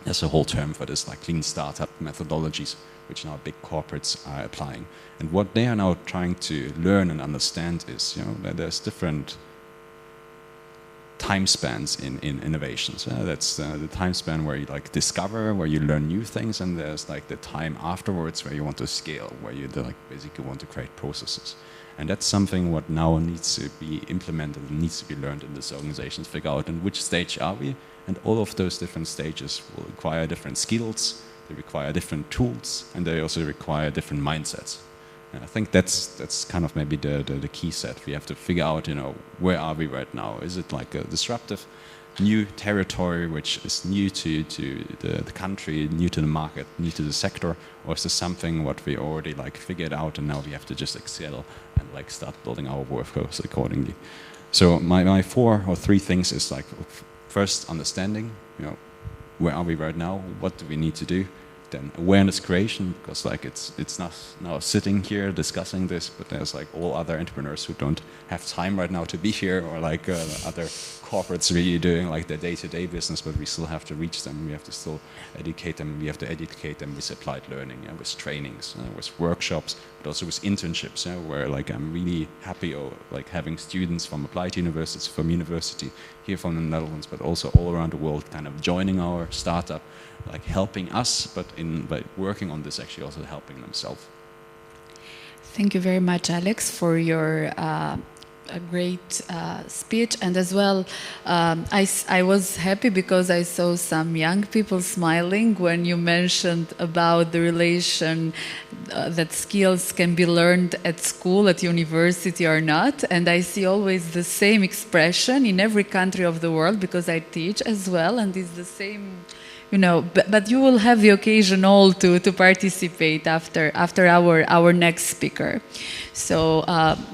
There's a whole term for this, like lean startup methodologies, which now big corporates are applying. And what they are now trying to learn and understand is, that there's different time spans in innovations. That's the time span where you like discover, where you learn new things, and there's like the time afterwards where you want to scale, where you like basically want to create processes. And that's something what now needs to be implemented and needs to be learned in this organization, to figure out in which stage are we. And all of those different stages will require different skills, they require different tools, and they also require different mindsets. And I think that's kind of maybe the key set. We have to figure out, you know, where are we right now? Is it like a disruptive new territory which is new to the country, new to the market, new to the sector, or is this something what we already like figured out and now we have to just excel and like start building our workforce accordingly? So my 4 or 3 things is like, first, understanding, you know, where are we right now? What do we need to do? Then awareness creation, because like it's not now sitting here discussing this, but there's like all other entrepreneurs who don't have time right now to be here, or like other corporates really doing like their day-to-day business, but we still have to reach them. We have to still educate them. We have to educate them with applied learning, with trainings, with workshops, but also with internships, where like I'm really happy like having students from applied universities, from university here from the Netherlands, but also all around the world kind of joining our startup, like helping us, but by working on this, actually also helping themselves. Thank you very much, Alex, for your a great speech, and as well I was happy because I saw some young people smiling when you mentioned about the relation that skills can be learned at school, at university or not, and I see always the same expression in every country of the world because I teach as well, and it's the same, you know, but you will have the occasion all to participate after our next speaker. So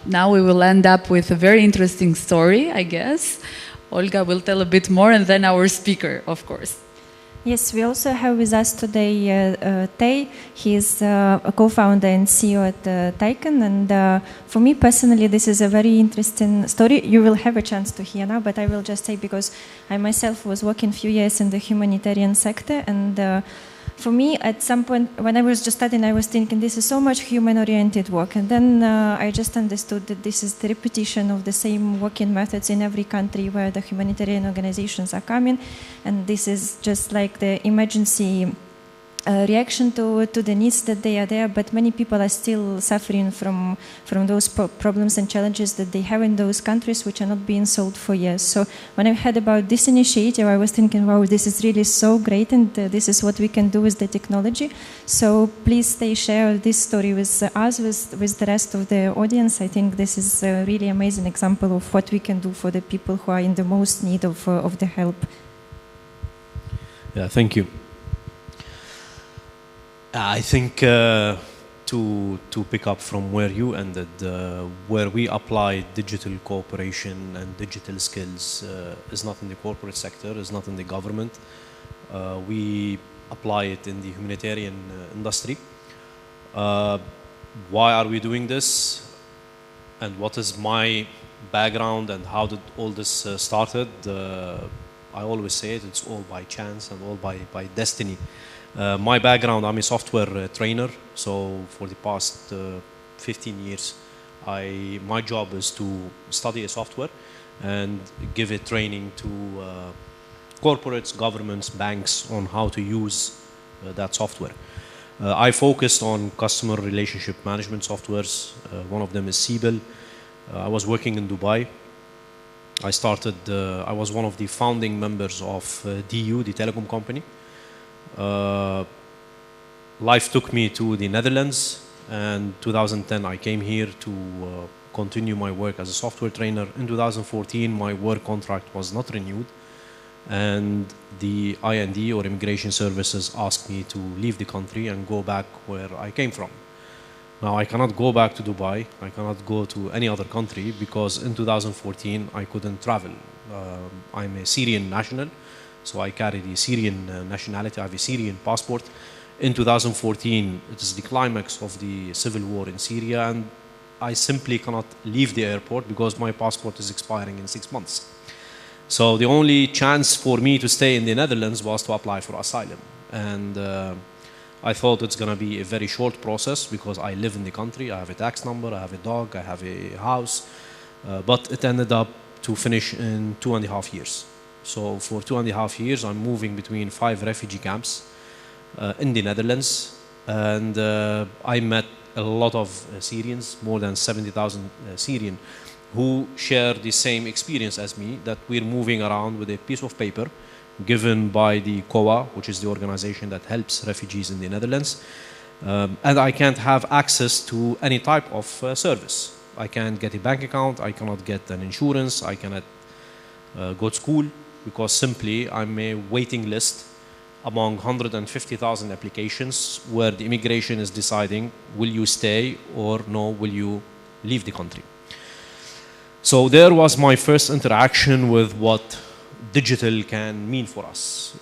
now we will end up with a very interesting story, I guess. Olga will tell a bit more, and then our speaker, of course. Yes, we also have with us today Tay. He's a co-founder and CEO at Tyken, and for me personally, this is a very interesting story. You will have a chance to hear now, but I will just say because I myself was working a few years in the humanitarian sector, and for me, at some point, when I was just studying, I was thinking this is so much human-oriented work, and then I just understood that this is the repetition of the same working methods in every country where the humanitarian organizations are coming, and this is just like the emergency reaction to the needs that they are there, but many people are still suffering from those problems and challenges that they have in those countries which are not being solved for years. So when I heard about this initiative, I was thinking, wow, this is really so great, and this is what we can do with the technology. So please share this story with us, with the rest of the audience. I think this is a really amazing example of what we can do for the people who are in the most need of the help. Yeah, thank you. I think to pick up from where you ended, where we apply digital cooperation and digital skills is not in the corporate sector, is not in the government. We apply it in the humanitarian industry. Why are we doing this? And what is my background and how did all this started? I always say it's all by chance and all by destiny. My background, I'm a software trainer, so for the past 15 years, my job is to study a software and give it training to corporates, governments, banks on how to use that software. I focused on customer relationship management softwares. One of them is Siebel. I was working in Dubai. I was one of the founding members of DU, the telecom company. Life took me to the Netherlands, and 2010 I came here to continue my work as a software trainer. In 2014 my work contract was not renewed, and the IND or Immigration Services asked me to leave the country and go back where I came from. Now I cannot go back to Dubai, I cannot go to any other country because in 2014 I couldn't travel. I'm a Syrian national, so I carry the Syrian nationality. I have a Syrian passport. In 2014, it is the climax of the civil war in Syria, and I simply cannot leave the airport because my passport is expiring in 6 months. So the only chance for me to stay in the Netherlands was to apply for asylum. And I thought it's going to be a very short process because I live in the country, I have a tax number, I have a dog, I have a house. But it ended up to finish in 2.5 years. So for 2.5 years, I'm moving between 5 refugee camps in the Netherlands. And I met a lot of Syrians, more than 70,000 Syrian, who share the same experience as me, that we're moving around with a piece of paper given by the COA, which is the organization that helps refugees in the Netherlands. And I can't have access to any type of service. I can't get a bank account, I cannot get an insurance, I cannot go to school, because simply I'm a waiting list among 150,000 applications where the immigration is deciding, will you stay or no, will you leave the country? So there was my first interaction with what digital can mean for us.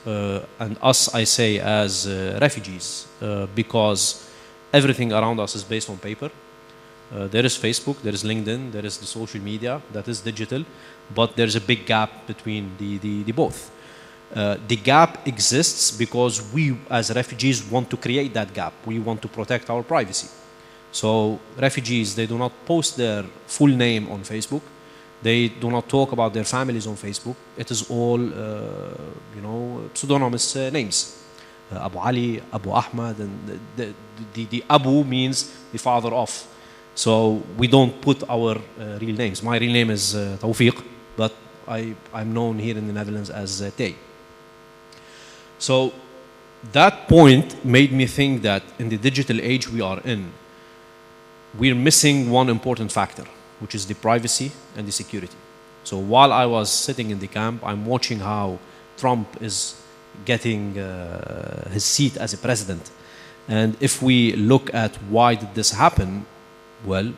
And us, I say, as refugees, because everything around us is based on paper. There is Facebook, there is LinkedIn, there is the social media, that is digital, but there's a big gap between the both. The gap exists because we, as refugees, want to create that gap. We want to protect our privacy. So refugees, they do not post their full name on Facebook. They do not talk about their families on Facebook. It is all, pseudonymous names. Abu Ali, Abu Ahmad, and the Abu means the father of. So we don't put our real names. My real name is Tawfiq, but I'm known here in the Netherlands as Tay. So that point made me think that in the digital age we are in, we're missing one important factor, which is the privacy and the security. So while I was sitting in the camp, I'm watching how Trump is getting his seat as a president. And if we look at why did this happen, well,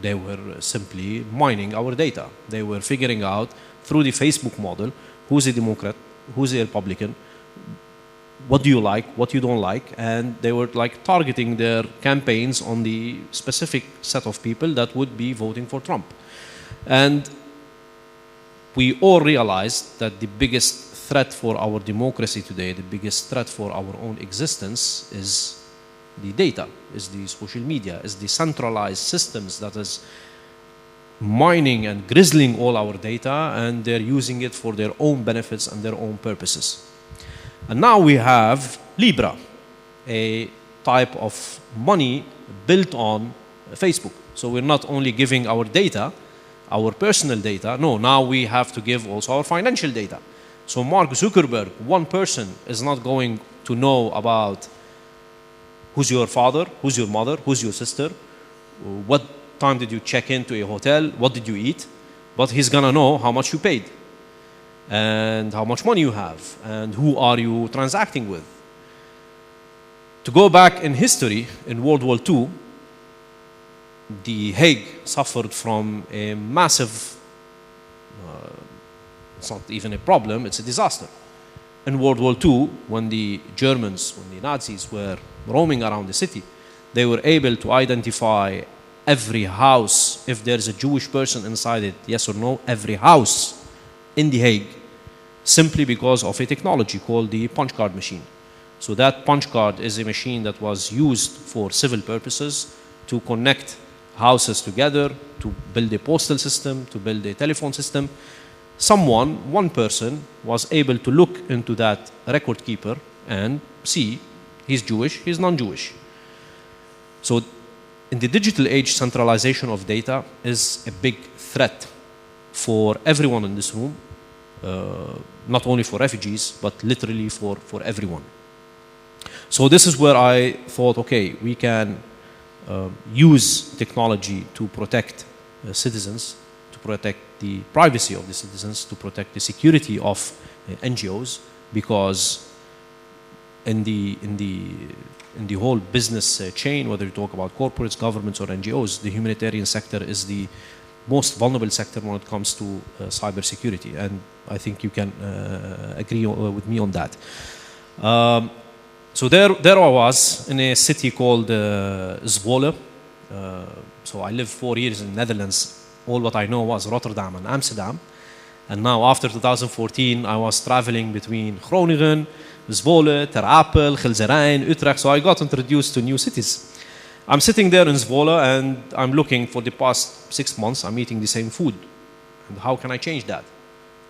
they were simply mining our data. They were figuring out through the Facebook model, who's a Democrat, who's a Republican, what do you like, what you don't like, and they were like targeting their campaigns on the specific set of people that would be voting for Trump. And we all realized that the biggest threat for our democracy today, the biggest threat for our own existence is the data, is the social media, is the centralized systems that is mining and grizzling all our data, and they're using it for their own benefits and their own purposes. And now we have Libra, a type of money built on Facebook. So we're not only giving our data, our personal data, no, now we have to give also our financial data. So Mark Zuckerberg, one person, is not going to know about who's your father, who's your mother, who's your sister, what time did you check into a hotel, what did you eat, but he's gonna know how much you paid, and how much money you have, and who are you transacting with. To go back in history, in World War II, The Hague suffered from a massive, it's not even a problem, it's a disaster. In World War II, when the Germans, when the Nazis were roaming around the city, they were able to identify every house, if there's a Jewish person inside it, yes or no, every house in The Hague, simply because of a technology called the punch card machine. So that punch card is a machine that was used for civil purposes to connect houses together, to build a postal system, to build a telephone system. Someone, one person, was able to look into that record keeper and see he's Jewish, he's non-Jewish. So in the digital age, centralization of data is a big threat for everyone in this room, not only for refugees, but literally for everyone. So this is where I thought, okay, we can use technology to protect citizens, to protect the privacy of the citizens, to protect the security of NGOs, because in the whole business chain, whether you talk about corporates, governments, or NGOs, the humanitarian sector is the most vulnerable sector when it comes to cybersecurity, and I think you can agree with me on that. So there I was in a city called Zwolle. So I lived 4 years in the Netherlands. All what I know was Rotterdam and Amsterdam. And now after 2014, I was traveling between Groningen, Zwolle, Ter Apel, Gilsarijn, Utrecht. So I got introduced to new cities. I'm sitting there in Zwolle and I'm looking for the past 6 months, I'm eating the same food. And how can I change that?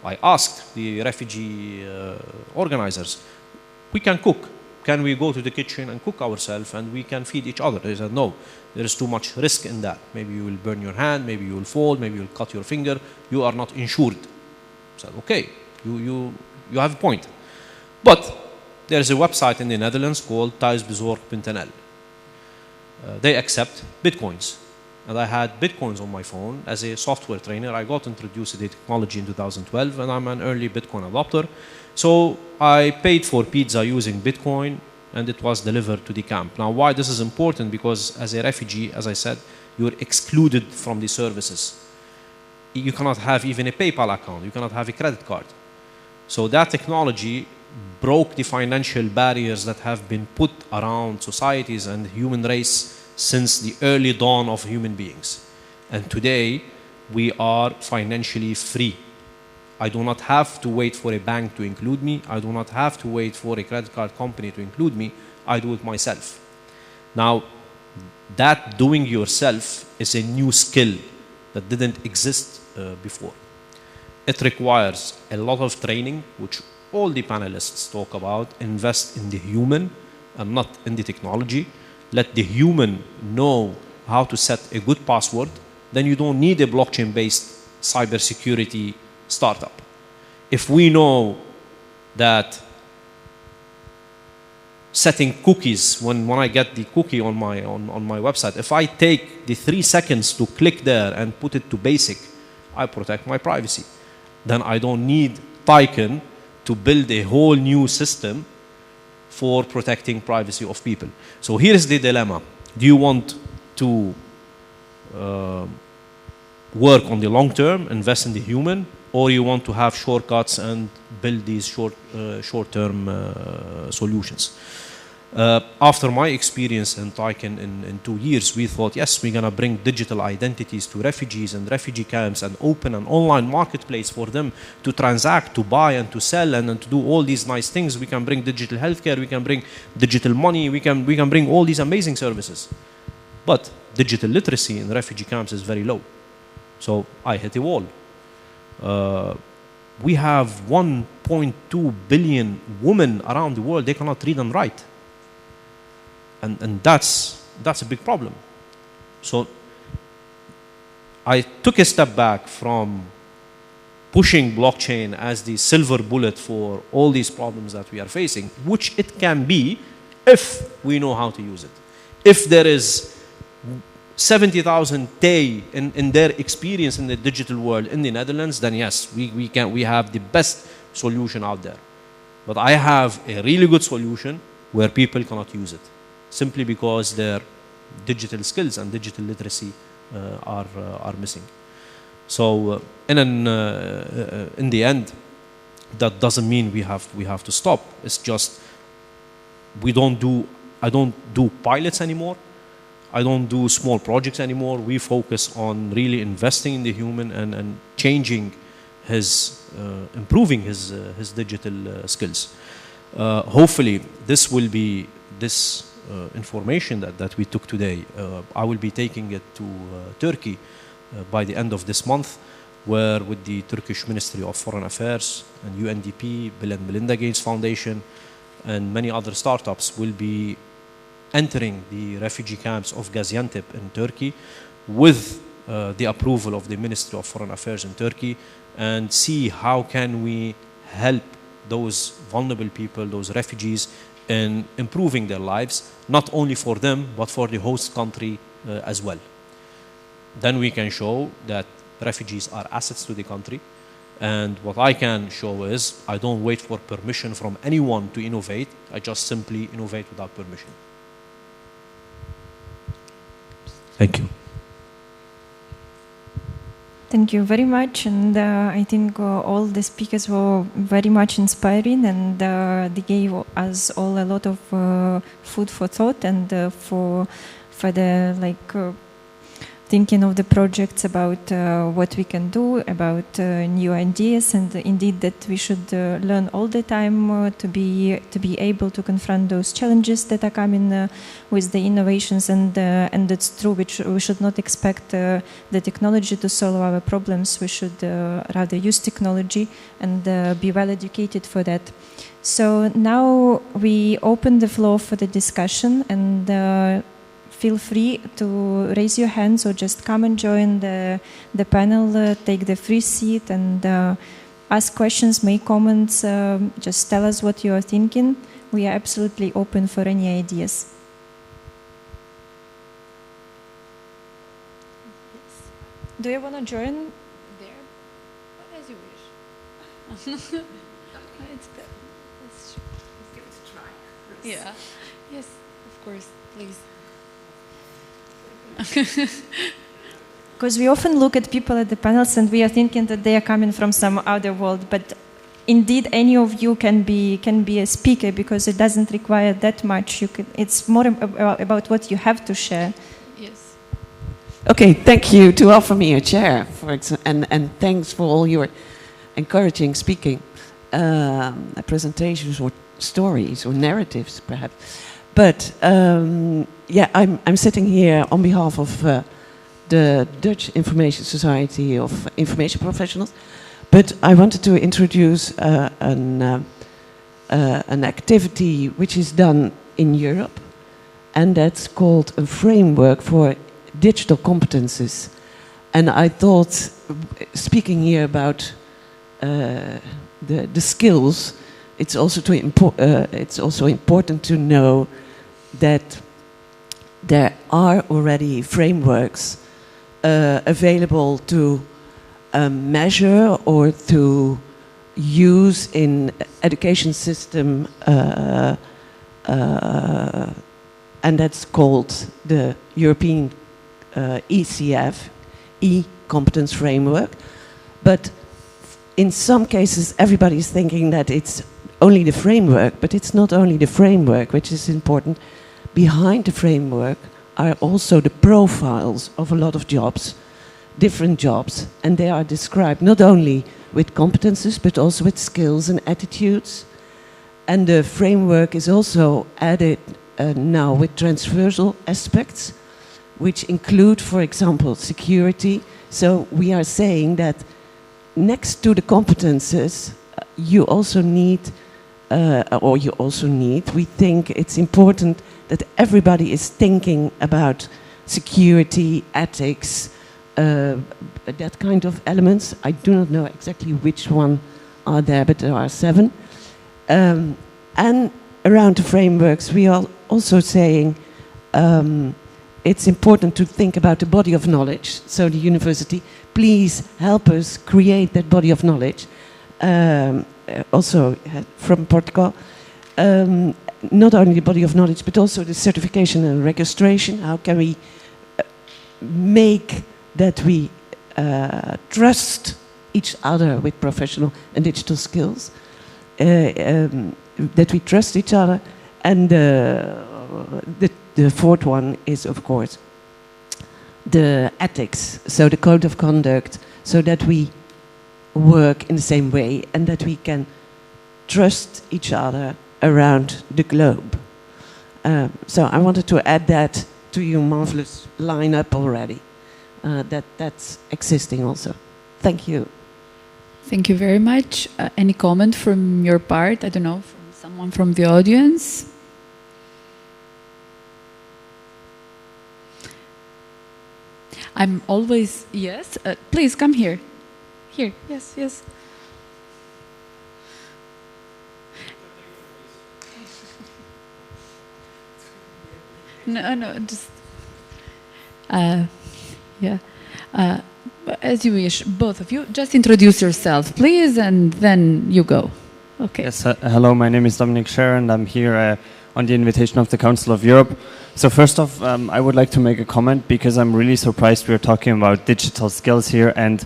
I asked the refugee organizers, we can cook. can we go to the kitchen and cook ourselves and we can feed each other? They said, no, there is too much risk in that. Maybe you will burn your hand, maybe you will fall, maybe you will cut your finger. You are not insured. I said, okay, you have a point. But there is a website in the Netherlands called Thuisbezorg.nl. They accept Bitcoins. And I had Bitcoins on my phone as a software trainer. I got introduced to the technology in 2012, and I'm an early Bitcoin adopter. So I paid for pizza using Bitcoin, and it was delivered to the camp. Now, why this is important? Because as a refugee, as I said, you're excluded from the services. You cannot have even a PayPal account. You cannot have a credit card. So that technology broke the financial barriers that have been put around societies and the human race since the early dawn of human beings. And today, we are financially free. I do not have to wait for a bank to include me. I do not have to wait for a credit card company to include me. I do it myself. Now, that doing yourself is a new skill that didn't exist before. It requires a lot of training, which all the panelists talk about. Invest in the human and not in the technology. Let the human know how to set a good password. Then you don't need a blockchain-based cybersecurity startup. If we know that setting cookies, when I get the cookie on my website, if I take the 3 seconds to click there and put it to basic, I protect my privacy. Then I don't need Tycoon to build a whole new system for protecting privacy of people. So here's the dilemma. Do you want to work on the long term, invest in the human, or you want to have shortcuts and build these short-term solutions? After my experience in Tycoon in 2 years, we thought, yes, we're going to bring digital identities to refugees and refugee camps and open an online marketplace for them to transact, to buy and to sell and to do all these nice things. We can bring digital healthcare, we can bring digital money, we can bring all these amazing services. But digital literacy in refugee camps is very low. So I hit a wall. We have 1.2 billion women around the world, they cannot read and write. And that's a big problem. So I took a step back from pushing blockchain as the silver bullet for all these problems that we are facing, which it can be if we know how to use it. If there is 70,000 TEI in their experience in the digital world in the Netherlands, then yes, we have the best solution out there. But I have a really good solution where people cannot use it, simply because their digital skills and digital literacy are missing. So in the end, that doesn't mean we have to stop. It's just I don't do pilots anymore. I don't do small projects anymore. We focus on really investing in the human and changing improving his digital skills. Hopefully, this information that we took today, I will be taking it to Turkey by the end of this month, where with the Turkish Ministry of Foreign Affairs and UNDP, Bill and Melinda Gates Foundation, and many other startups will be entering the refugee camps of Gaziantep in Turkey with the approval of the Ministry of Foreign Affairs in Turkey, and see how can we help those vulnerable people, those refugees, in improving their lives, not only for them, but for the host country as well. Then we can show that refugees are assets to the country. And what I can show is I don't wait for permission from anyone to innovate. I just simply innovate without permission. Thank you. Thank you very much, and I think all the speakers were very much inspiring, and they gave us all a lot of food for thought and for the thinking of the projects, about what we can do, about new ideas, and indeed that we should learn all the time to be able to confront those challenges that are coming with the innovations, and it's true. We should not expect the technology to solve our problems. We should rather use technology and be well educated for that. So now we open the floor for the discussion, and feel free to raise your hands or just come and join the panel, take the free seat, and ask questions, make comments, just tell us what you are thinking. We are absolutely open for any ideas. Do you want to join? There? As you wish. It's better. Let's give it a try. Yeah. Yes, of course, please. Because we often look at people at the panels and we are thinking that they are coming from some other world, but indeed any of you can be a speaker, because it doesn't require that much. It's more about what you have to share. Yes. Okay, thank you to offer me a chair, and thanks for all your encouraging speaking presentations or stories or narratives, perhaps. But yeah, I'm sitting here on behalf of the Dutch Information Society of Information Professionals. But I wanted to introduce an activity which is done in Europe, and that's called a framework for digital competences. And I thought, speaking here about the skills, it's also important to know that there are already frameworks available to measure or to use in education system, and that's called the European ECF, E-Competence Framework. But in some cases, everybody is thinking that it's only the framework, but it's not only the framework, which is important. Behind the framework are also the profiles of a lot of jobs, different jobs, and they are described not only with competences, but also with skills and attitudes. And the framework is also added now with transversal aspects, which include, for example, security. So we are saying that next to the competences, you also need, we think it's important that everybody is thinking about security, ethics, that kind of elements. I do not know exactly which one are there, but there are 7. And around the frameworks, we are also saying it's important to think about the body of knowledge. So the university, please help us create that body of knowledge. Also from Portugal. Not only the body of knowledge, but also the certification and registration. How can we make that we trust each other with professional and digital skills? That we trust each other. And the fourth one is, of course, the ethics. So the code of conduct, so that we work in the same way and that we can trust each other around the globe. So I wanted to add that to your marvelous lineup already. That's existing also. Thank you. Thank you very much. Any comment from your part? I don't know, from someone from the audience? I'm always, yes, please come here. Here, yes, yes. No, just, yeah. As you wish, both of you, just introduce yourself, please, and then you go. Okay. Yes, hello, my name is Dominic Scher, and I'm here on the invitation of the Council of Europe. So first off, I would like to make a comment because I'm really surprised we're talking about digital skills here, and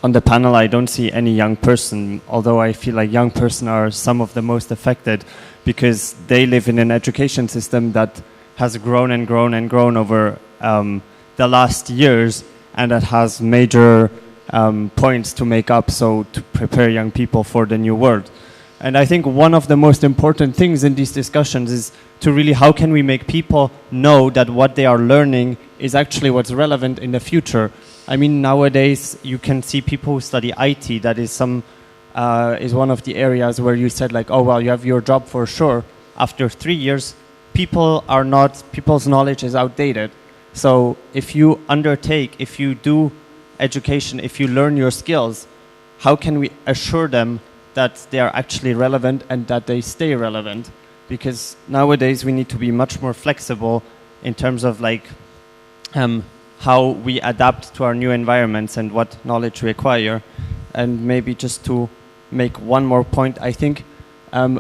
on the panel I don't see any young person, although I feel like young person are some of the most affected because they live in an education system that has grown and grown and grown over the the last years, and that has major points to make up, so to prepare young people for the new world. And I think one of the most important things in these discussions is to really, how can we make people know that what they are learning is actually what's relevant in the future? I mean, nowadays you can see people who study IT, that is is one of the areas where you said like, oh, well, you have your job for sure. After 3 years, people's knowledge is outdated. So if you if you do education, if you learn your skills, how can we assure them that they are actually relevant and that they stay relevant? Because nowadays we need to be much more flexible in terms of like how we adapt to our new environments and what knowledge we acquire. And maybe just to make one more point, I think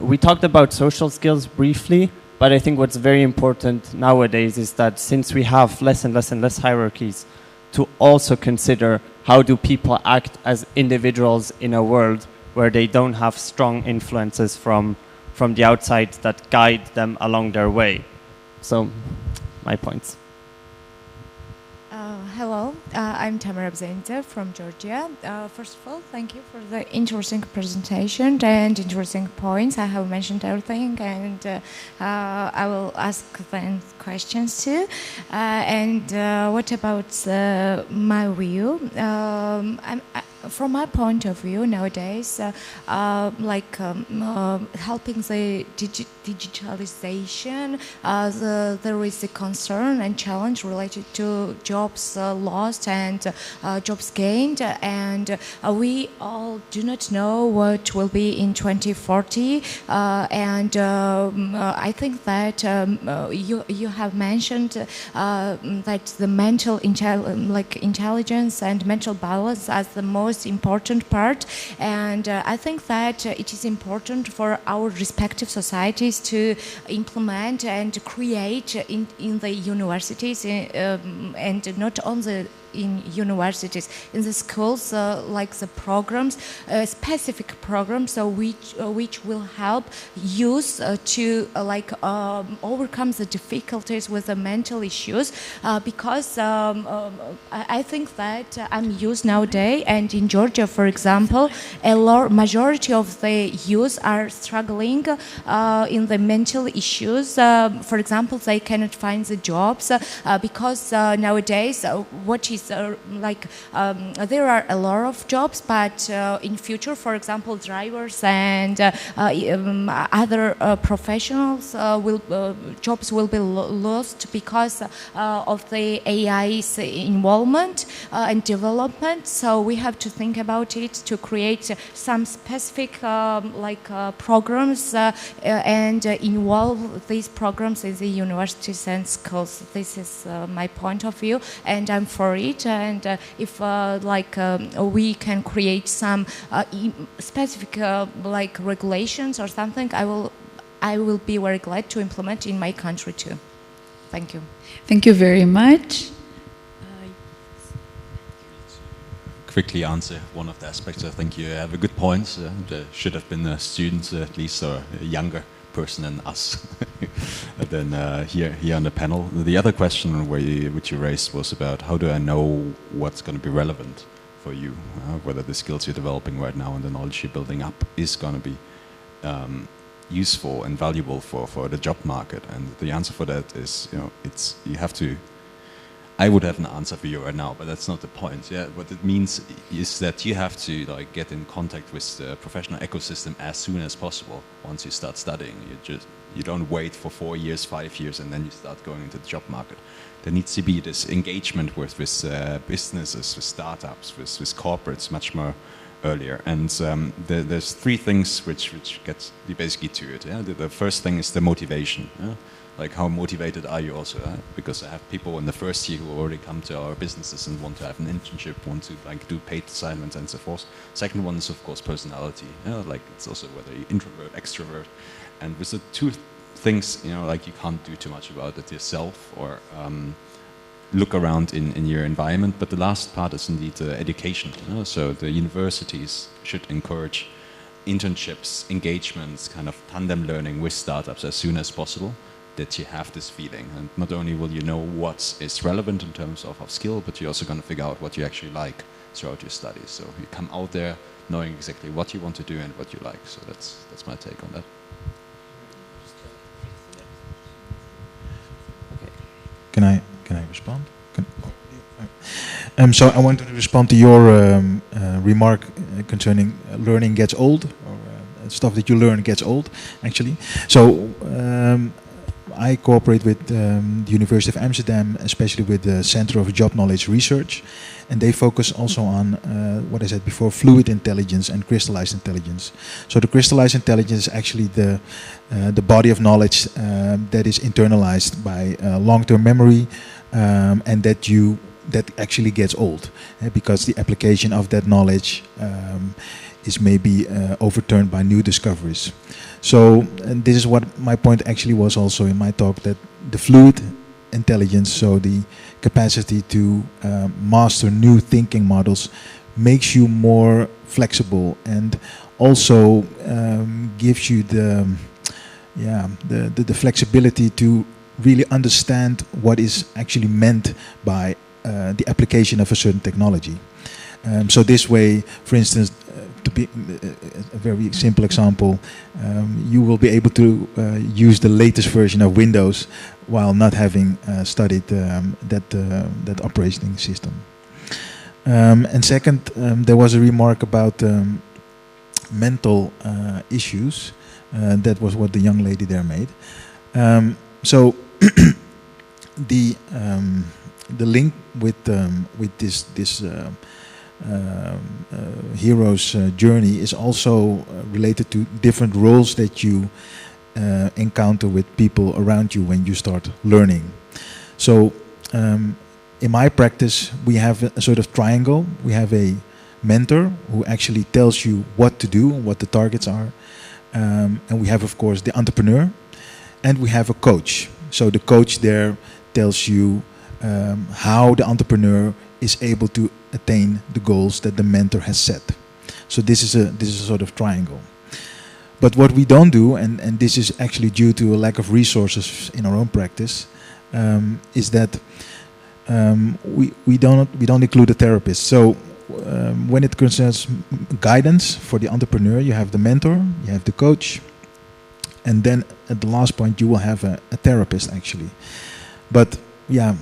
we talked about social skills briefly, but I think what's very important nowadays is that since we have less and less and less hierarchies, to also consider how do people act as individuals in a world where they don't have strong influences from the outside that guide them along their way. So, my points. Hello, I'm Tamara Bzenza from Georgia. First of all, thank you for the interesting presentation and interesting points. I have mentioned everything, and I will ask then questions too. What about my view? From my point of view nowadays, helping the digitalization, there is a concern and challenge related to jobs lost and jobs gained, and we all do not know what will be in 2040. I think that you have mentioned that the mental intelligence and mental balance as the most important part, and I think that it is important for our respective societies to implement and create in the universities and not only in universities, in the schools, like the programs, specific programs, which will help youth to overcome the difficulties with the mental issues. Because I think that I'm youth nowadays, and in Georgia, for example, majority of the youth are struggling in the mental issues. For example, they cannot find the jobs because nowadays, what is there are a lot of jobs, but in future, for example, drivers and other professionals jobs will be lost because of the AI's involvement and development. So we have to think about it to create some specific programs and involve these programs in the universities and schools. This is my point of view, and I'm for it. And if we can create some specific regulations or something, I will be very glad to implement in my country too. Thank you. Thank you very much. Quickly answer one of the aspects. I think you have a good point. There should have been students at least, or a younger person than us than here on the panel. The other question which you raised was about how do I know what's going to be relevant for you, whether the skills you're developing right now and the knowledge you're building up is going to be useful and valuable for the job market. And the answer for that is, you have to. I would have an answer for you right now, but that's not the point. Yeah, what it means is that you have to get in contact with the professional ecosystem as soon as possible. Once you start studying, you don't wait for 4 years, 5 years, and then you start going into the job market. There needs to be this engagement with businesses, with startups, with corporates much more earlier. And there's 3 things which gets you basically to it. Yeah? The first thing is the motivation. Yeah? Like how motivated are you also? Because I have people in the first year who already come to our businesses and want to have an internship, want to do paid assignments and so forth. Second one is of course personality. It's also whether you're introvert, extrovert. And with the 2 things, you can't do too much about it yourself or look around in your environment. But the last part is indeed education. So the universities should encourage internships, engagements, kind of tandem learning with startups as soon as possible. that you have this feeling. And not only will you know what is relevant in terms of skill, but you're also going to figure out what you actually like throughout your studies. So you come out there knowing exactly what you want to do and what you like. So that's my take on that. Can I respond? So I wanted to respond to your remark concerning learning gets old, or stuff that you learn gets old, actually. So I cooperate with the University of Amsterdam, especially with the Center of Job Knowledge Research, and they focus also on what I said before, fluid intelligence and crystallized intelligence. So the crystallized intelligence is actually the body of knowledge that is internalized by long-term memory, and that actually gets old, because the application of that knowledge is maybe overturned by new discoveries. So, and this is what my point actually was also in my talk, that the fluid intelligence, so the capacity to master new thinking models, makes you more flexible and also gives you the flexibility to really understand what is actually meant by the application of a certain technology. So this way, for instance, to be a very simple example, you will be able to use the latest version of Windows while not having studied that operating system. And second, there was a remark about mental issues. That was what the young lady there made. So the link with this hero's journey is also related to different roles that you encounter with people around you when you start learning. So in my practice, we have a sort of triangle. We have a mentor who actually tells you what to do, what the targets are. And we have, of course, the entrepreneur, and we have a coach. So the coach there tells you how the entrepreneur is able to attain the goals that the mentor has set. So this is a sort of triangle. But what we don't do, and this is actually due to a lack of resources in our own practice, is that we don't include a therapist. So when it concerns guidance for the entrepreneur, you have the mentor, you have the coach, and then at the last point you will have a therapist actually. But yeah,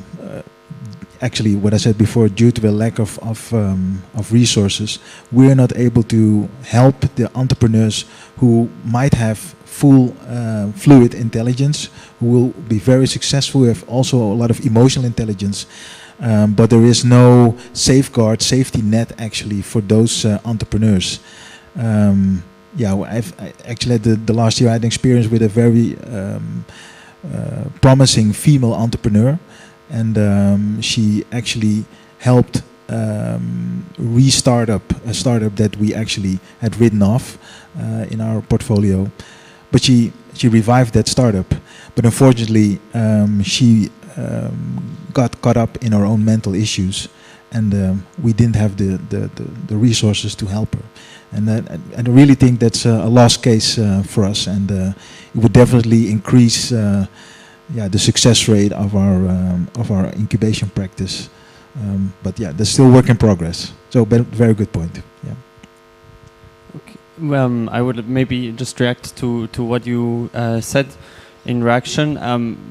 actually what I said before, due to a lack of resources, we're not able to help the entrepreneurs who might have full fluid intelligence, who will be very successful, who have also a lot of emotional intelligence, but there is no safeguard, safety net actually for those entrepreneurs. Yeah, I actually the last year I had experience with a very promising female entrepreneur, and she actually helped restart up a startup that we actually had written off in our portfolio. But she revived that startup. But unfortunately, she got caught up in her own mental issues, and we didn't have the resources to help her. And I really think that's a lost case for us, and it would definitely increase the success rate of our incubation practice. But yeah, there's still work in progress. So very good point. Yeah. Okay. I would maybe just react to what you said in reaction,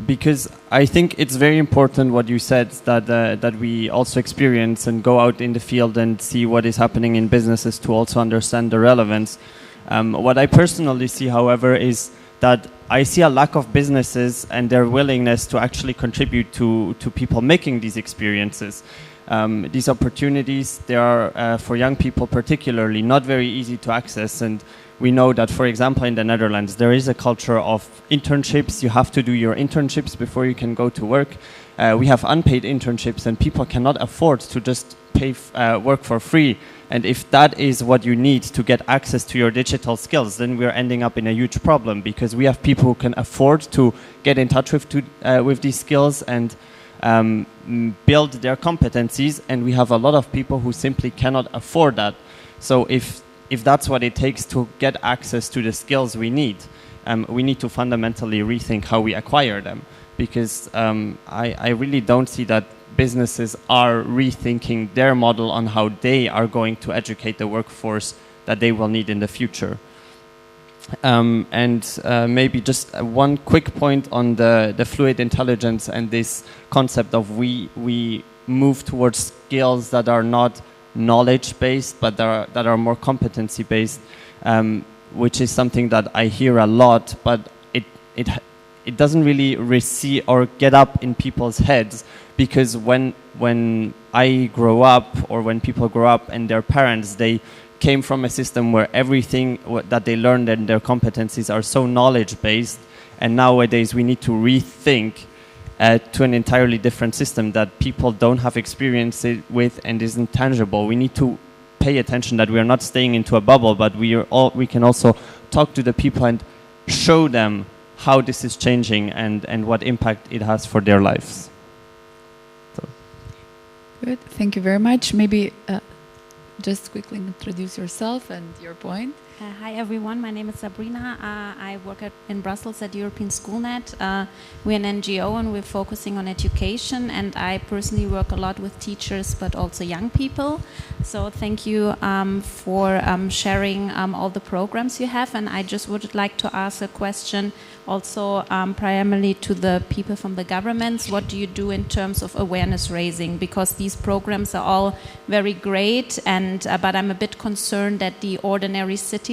because I think it's very important what you said, that we also experience and go out in the field and see what is happening in businesses to also understand the relevance. What I personally see, however, is that I see a lack of businesses and their willingness to actually contribute to people making these experiences. These opportunities, they are, for young people particularly, not very easy to access. And we know that, for example, in the Netherlands, there is a culture of internships. You have to do your internships before you can go to work. We have unpaid internships, and people cannot afford to just pay work for free. And if that is what you need to get access to your digital skills, then we're ending up in a huge problem, because we have people who can afford to get in touch with these skills and build their competencies, and we have a lot of people who simply cannot afford that. So if if that's what it takes to get access to the skills we need to fundamentally rethink how we acquire them. Because I really don't see that businesses are rethinking their model on how they are going to educate the workforce that they will need in the future. Maybe just one quick point on the fluid intelligence and this concept of we move towards skills that are not knowledge-based, but that are more competency-based, which is something that I hear a lot, but it doesn't really receive or get up in people's heads, because when I grow up, or when people grow up and their parents, they came from a system where everything that they learned and their competencies are so knowledge-based, and nowadays we need to rethink to an entirely different system that people don't have experience with and isn't tangible. We need to pay attention that we are not staying into a bubble, but we can also talk to the people and show them how this is changing and what impact it has for their lives. So. Good, thank you very much. Maybe just quickly introduce yourself and your point. Hi everyone, my name is Sabrina. I work in Brussels at European Schoolnet. We're an NGO and we're focusing on education, and I personally work a lot with teachers but also young people. So thank you for sharing all the programs you have, and I just would like to ask a question also primarily to the people from the governments. What do you do in terms of awareness raising? Because these programs are all very great, but I'm a bit concerned that the ordinary citizen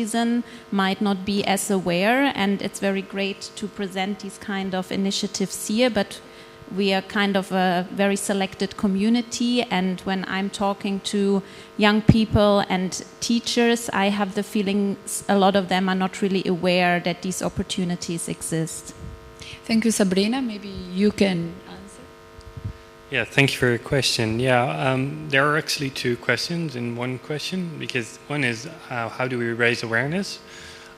might not be as aware, and it's very great to present these kind of initiatives here, but we are kind of a very selected community, and when I'm talking to young people and teachers, I have the feeling a lot of them are not really aware that these opportunities exist. Thank you, Sabrina. Maybe you can answer. Yeah, thank you for your question. Yeah, there are actually two questions in one question, because one is how do we raise awareness?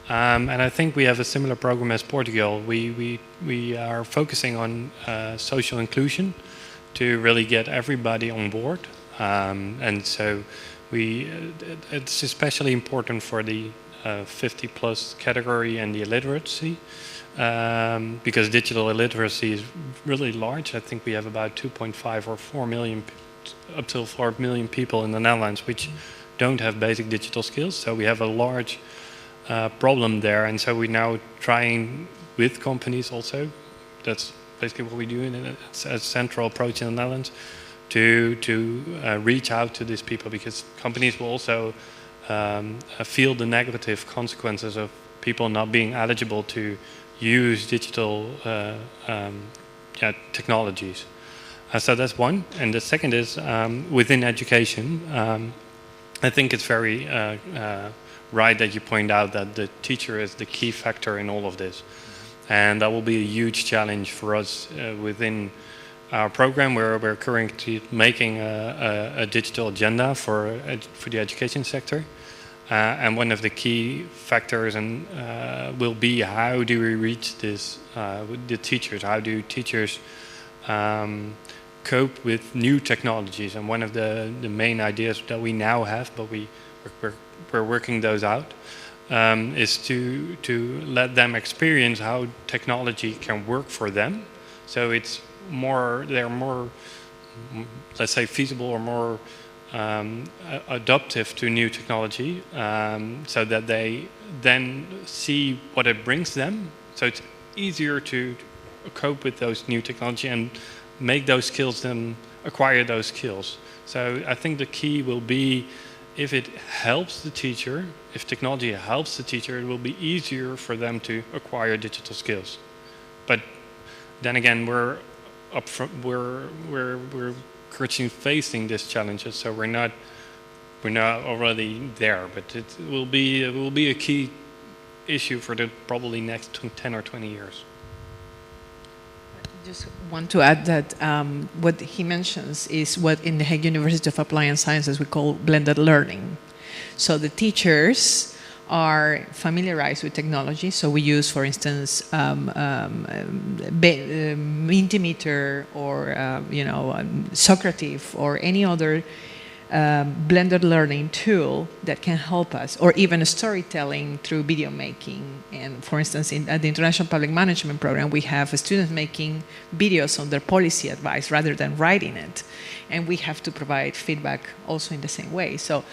And I think we have a similar program as Portugal. We are focusing on social inclusion to really get everybody on board. And so it's especially important for the 50 plus category and the illiteracy, because digital illiteracy is really large. I think we have about 2.5 or 4 million, up to 4 million people in the Netherlands which don't have basic digital skills. So we have a large problem there, and so we're now trying with companies also. That's basically what we do in a central approach in the Netherlands to reach out to these people, because companies will also feel the negative consequences of people not being eligible to use digital technologies. So that's one, and the second is within education. I think it's very right that you point out that the teacher is the key factor in all of this. And that will be a huge challenge for us within our program, where we're currently making a digital agenda for the education sector. And one of the key factors will be how do we reach this, the teachers? How do teachers cope with new technologies? And one of the main ideas that we now have, but we're working those out, is to let them experience how technology can work for them. So they're more, let's say, feasible or more adaptive to new technology, so that they then see what it brings them. So it's easier to cope with those new technology and make those skills, then acquire those skills. So I think the key will be, if it helps the teacher, if technology helps the teacher, it will be easier for them to acquire digital skills. But then again, we're currently facing these challenges, so we're not already there. But it will be a key issue for the probably next 10 or 20 years. I just want to add that what he mentions is what in the Hague University of Applied Sciences we call blended learning. So the teachers are familiarized with technology. So we use, for instance, Mentimeter or Socrative or any other blended learning tool that can help us, or even storytelling through video making. And for instance, at the International Public Management Program, we have students making videos on their policy advice rather than writing it. And we have to provide feedback also in the same way. So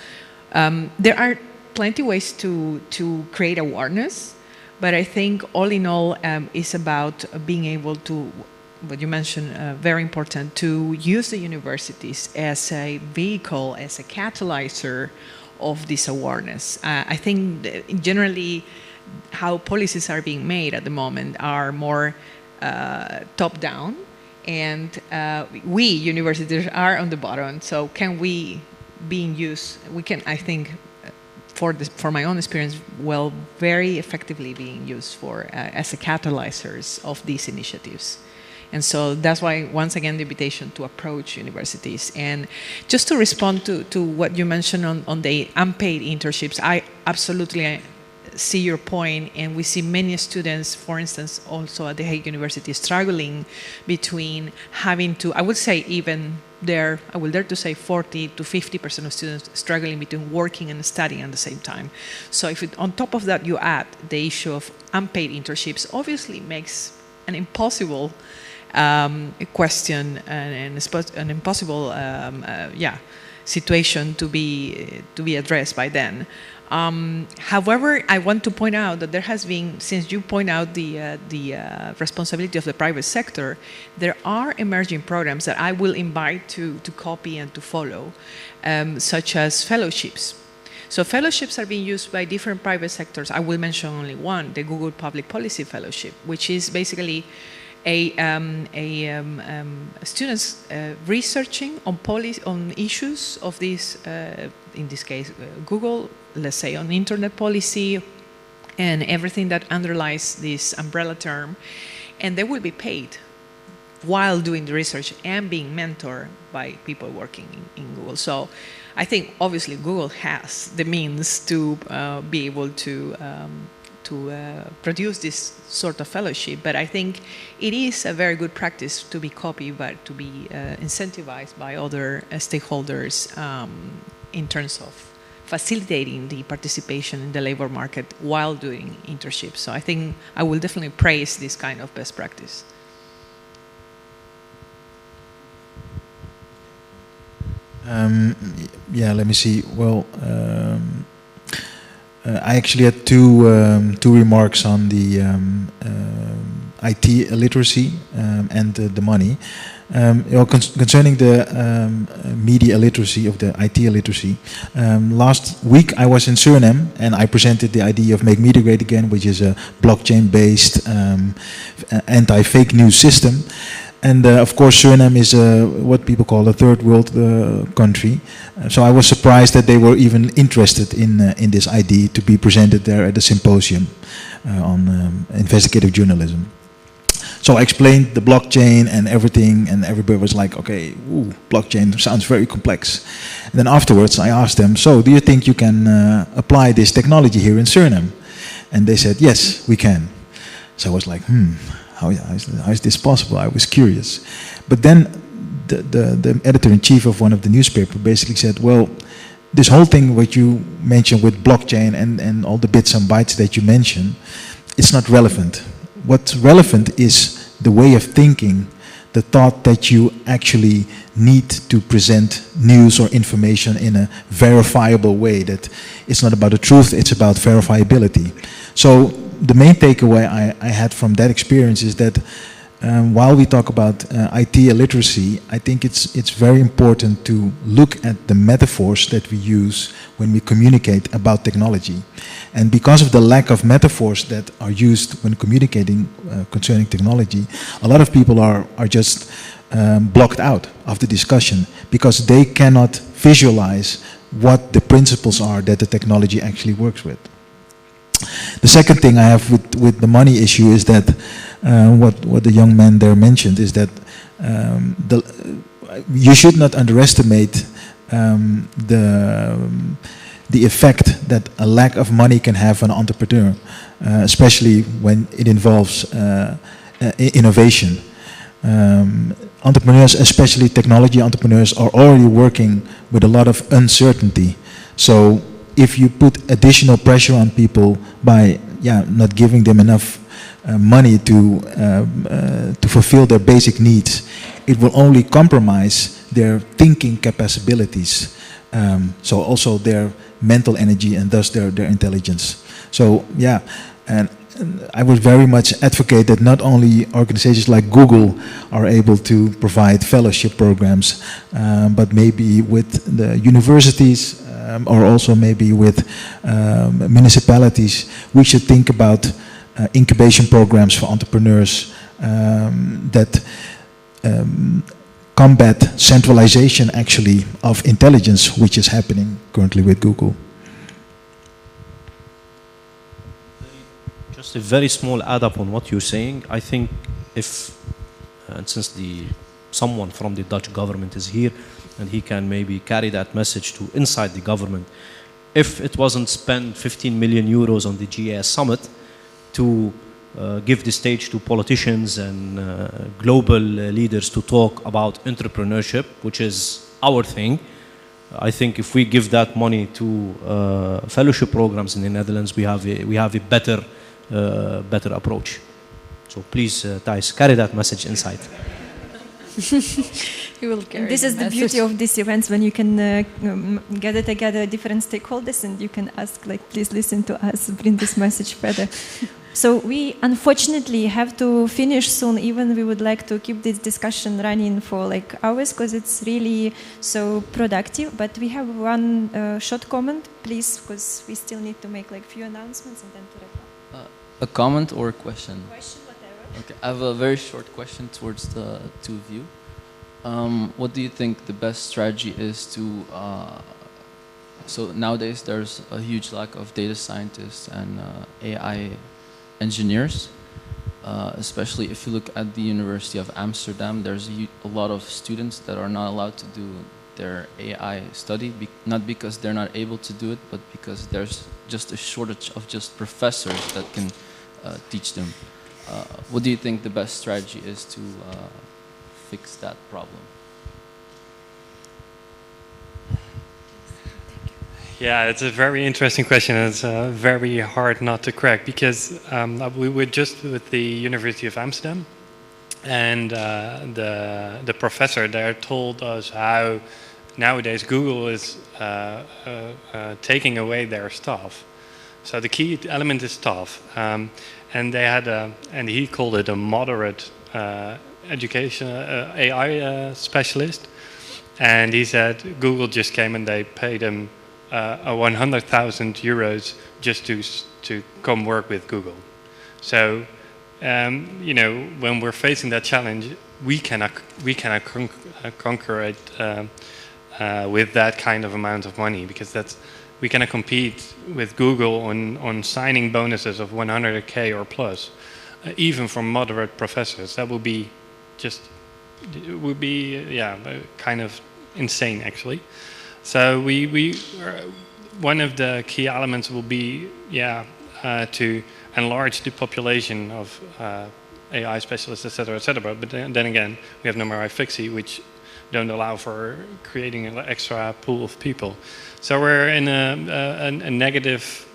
there are plenty of ways to create awareness, but I think all in all it's about being able to, what you mentioned, very important, to use the universities as a vehicle, as a catalyzer of this awareness. I think generally how policies are being made at the moment are more top-down, and we, universities, are on the bottom, so can we being used, we can, I think, for my own experience, well, very effectively being used for as a catalyzers of these initiatives. And so that's why, once again, the invitation to approach universities. And just to respond to what you mentioned on the unpaid internships, I absolutely see your point, and we see many students, for instance, also at the Hague University, struggling between having to, I would say even there, I will dare to say 40 to 50% of students struggling between working and studying at the same time. So if it, on top of that you add the issue of unpaid internships, obviously makes an impossible question and an impossible situation to be addressed by then. However, I want to point out that there has been, since you point out the responsibility of the private sector, there are emerging programs that I will invite to copy and to follow, such as fellowships. So fellowships are being used by different private sectors. I will mention only one, the Google Public Policy Fellowship, which is basically students researching on issues of this, in this case, Google, let's say on internet policy and everything that underlies this umbrella term, and they will be paid while doing the research and being mentored by people working in Google. So I think obviously Google has the means to be able to produce this sort of fellowship, but I think it is a very good practice to be copied, but to be incentivized by other stakeholders in terms of facilitating the participation in the labor market while doing internships. So I think I will definitely praise this kind of best practice. Yeah, let me see. Well, I actually had two remarks on the IT literacy and the money. Concerning the media literacy, of the IT literacy, last week I was in Suriname and I presented the idea of Make Media Great Again, which is a blockchain-based anti-fake news system. And of course, Suriname is what people call a third world country. So I was surprised that they were even interested in this idea to be presented there at the symposium on investigative journalism. So I explained the blockchain and everything, and everybody was like, okay, ooh, blockchain sounds very complex. And then afterwards I asked them, so do you think you can apply this technology here in Suriname? And they said, yes, we can. So I was like, how is this possible? I was curious. But then the editor-in-chief of one of the newspapers basically said, well, this whole thing what you mentioned with blockchain and all the bits and bytes that you mentioned, it's not relevant. What's relevant is the way of thinking, the thought that you actually need to present news or information in a verifiable way, that it's not about the truth, it's about verifiability. So the main takeaway I had from that experience is that while we talk about IT literacy, I think it's very important to look at the metaphors that we use when we communicate about technology. And because of the lack of metaphors that are used when communicating concerning technology, a lot of people are just blocked out of the discussion because they cannot visualize what the principles are that the technology actually works with. The second thing I have with the money issue is that what the young man there mentioned is that you should not underestimate the effect that a lack of money can have on an entrepreneur, especially when it involves innovation. entrepreneurs, especially technology entrepreneurs, are already working with a lot of uncertainty. So if you put additional pressure on people by not giving them enough money to fulfill their basic needs, it will only compromise their thinking capabilities. So also their mental energy and thus their intelligence. So and I would very much advocate that not only organizations like Google are able to provide fellowship programs, but maybe with the universities or also maybe with municipalities, we should think about incubation programs for entrepreneurs that combat centralization actually of intelligence, which is happening currently with Google. Just a very small add-up on what you're saying. I think if, and since someone from the Dutch government is here, and he can maybe carry that message to inside the government, if it wasn't spent 15 million euros on the GIS summit to give the stage to politicians and global leaders to talk about entrepreneurship, which is our thing, I think if we give that money to fellowship programs in the Netherlands, we have a better approach. So please, Thijs, carry that message inside. This is the beauty of these events, when you can gather together different stakeholders and you can ask, like, please listen to us, bring this message further. So we unfortunately have to finish soon, even we would like to keep this discussion running for like hours because it's really so productive. But we have one short comment, please, because we still need to make like few announcements and then to wrap up. A comment or a question? Question, whatever. Okay, I have a very short question towards the two of you. What do you think the best strategy is to, so nowadays there's a huge lack of data scientists and AI engineers, especially if you look at the University of Amsterdam, there's a lot of students that are not allowed to do their AI study, not because they're not able to do it, but because there's just a shortage of just professors that can teach them. What do you think the best strategy is to fix that problem? Yeah, it's a very interesting question. It's very hard not to crack because we were just with the University of Amsterdam, and the professor there told us how nowadays Google is taking away their staff. So the key element is staff, and they had and he called it a moderate education AI specialist, and he said Google just came and they paid him 100,000 euros just to come work with Google. So you know, when we're facing that challenge, we cannot conquer it with that kind of amount of money, because we cannot compete with Google on signing bonuses of 100k or plus, even from moderate professors. That would be kind of insane actually. So one of the key elements will be to enlarge the population of AI specialists, etc., etc. But then again, we have numeri fixi, which don't allow for creating an extra pool of people. So we're in a negative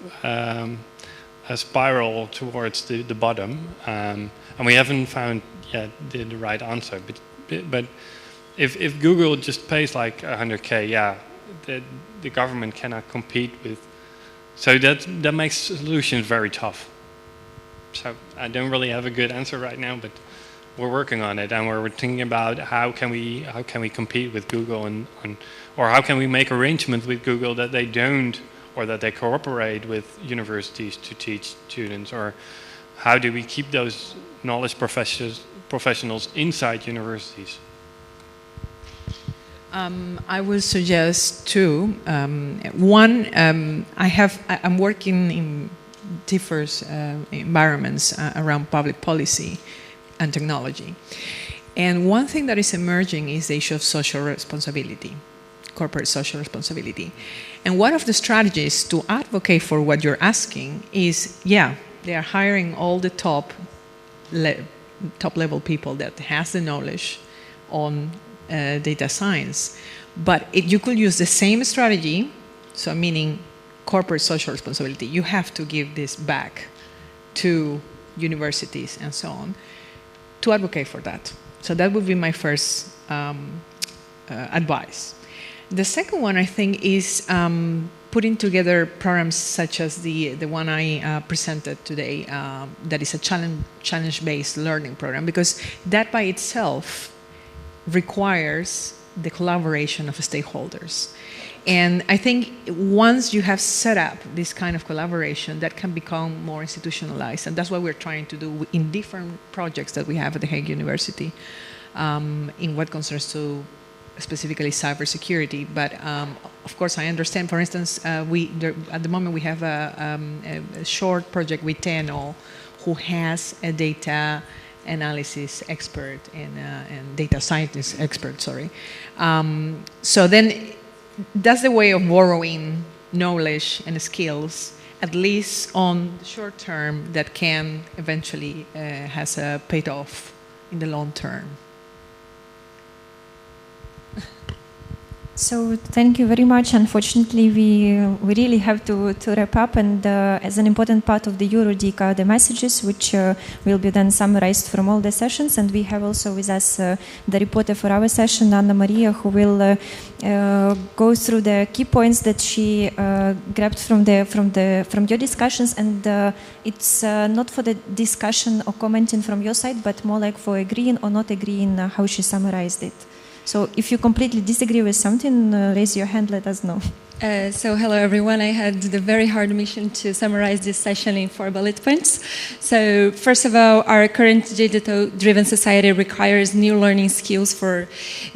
spiral towards the bottom, and we haven't found yet the right answer. But if Google just pays like 100k, the government cannot compete with. So that makes solutions very tough. So I don't really have a good answer right now, but we're working on it, and we're thinking about how can we compete with Google or how can we make arrangements with Google that they don't, or that they cooperate with universities to teach students, or how do we keep those knowledge professionals inside universities? I would suggest two. One, I'm working in diverse environments around public policy and technology. And one thing that is emerging is the issue of social responsibility, corporate social responsibility. And one of the strategies to advocate for what you're asking is, they are hiring all the top top level people that has the knowledge on data science. But you could use the same strategy, so meaning corporate social responsibility. You have to give this back to universities and so on to advocate for that. So that would be my first advice. The second one, I think, is putting together programs such as the one I presented today, that is a challenge-based learning program, because that by itself requires the collaboration of stakeholders. And I think once you have set up this kind of collaboration, that can become more institutionalized. And that's what we're trying to do in different projects that we have at The Hague University in what concerns to specifically cybersecurity. But of course, I understand, for instance, at the moment we have a short project with TNO who has a data analysis expert and data scientist expert, sorry. So then that's the way of borrowing knowledge and skills, at least on the short term, that can eventually has a paid off in the long term. So thank you very much. Unfortunately, we really have to wrap up, and as an important part of the EuroDIG are the messages, which will be then summarized from all the sessions. And we have also with us the reporter for our session, Anna Maria, who will go through the key points that she grabbed from your discussions. And it's not for the discussion or commenting from your side, but more like for agreeing or not agreeing how she summarized it. So if you completely disagree with something, raise your hand, let us know. So hello everyone, I had the very hard mission to summarize this session in 4 bullet points. So first of all, our current digital-driven society requires new learning skills for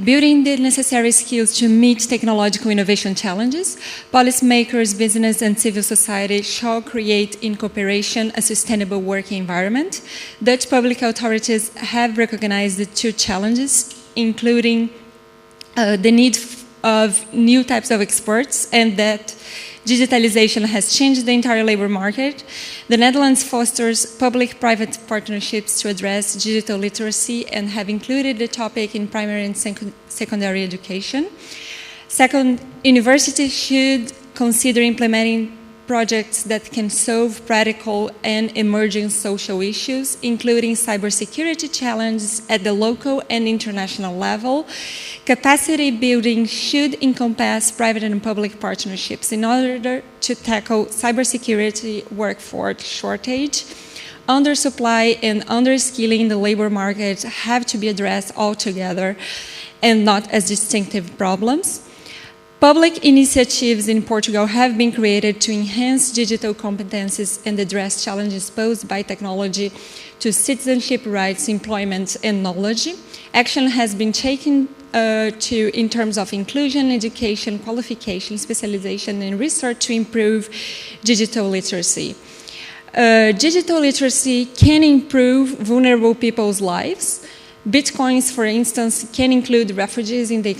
building the necessary skills to meet technological innovation challenges. Policymakers, business and civil society shall create in cooperation a sustainable working environment. Dutch public authorities have recognized the 2 challenges, including the need of new types of experts, and that digitalization has changed the entire labor market. The Netherlands fosters public-private partnerships to address digital literacy and have included the topic in primary and secondary education. Second, universities should consider implementing projects that can solve practical and emerging social issues, including cybersecurity challenges at the local and international level. Capacity building should encompass private and public partnerships in order to tackle cybersecurity workforce shortage. Undersupply and underskilling in the labor market have to be addressed altogether and not as distinctive problems. Public initiatives in Portugal have been created to enhance digital competences and address challenges posed by technology to citizenship rights, employment, and knowledge. Action has been taken in terms of inclusion, education, qualification, specialization, and research to improve digital literacy. Digital literacy can improve vulnerable people's lives. Bitcoins, for instance, can include refugees in the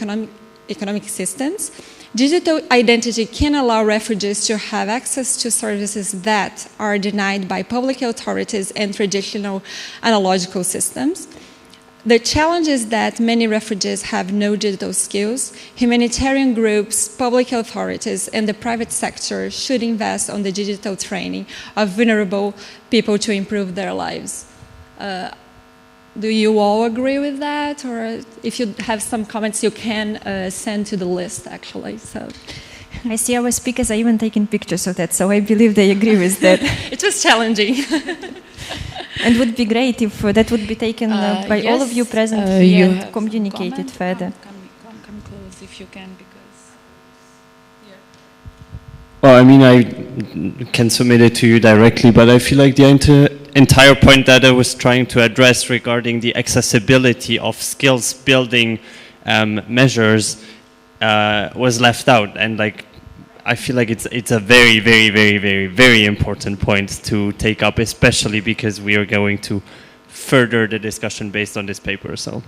economic systems. Digital identity can allow refugees to have access to services that are denied by public authorities and traditional analogical systems. The challenge is that many refugees have no digital skills. Humanitarian groups, public authorities, and the private sector should invest on the digital training of vulnerable people to improve their lives. Do you all agree with that? Or if you have some comments, you can send to the list, actually. So, I see our speakers are even taking pictures of that, so I believe they agree with that. It was challenging. And it would be great if that would be taken by yes, all of you present here and communicated further. Come close if you can, because... Well, I mean, I can submit it to you directly, but I feel like the entire point that I was trying to address regarding the accessibility of skills building measures was left out, and like I feel like it's a very, very, very, very, very important point to take up, especially because we are going to further the discussion based on this paper. So.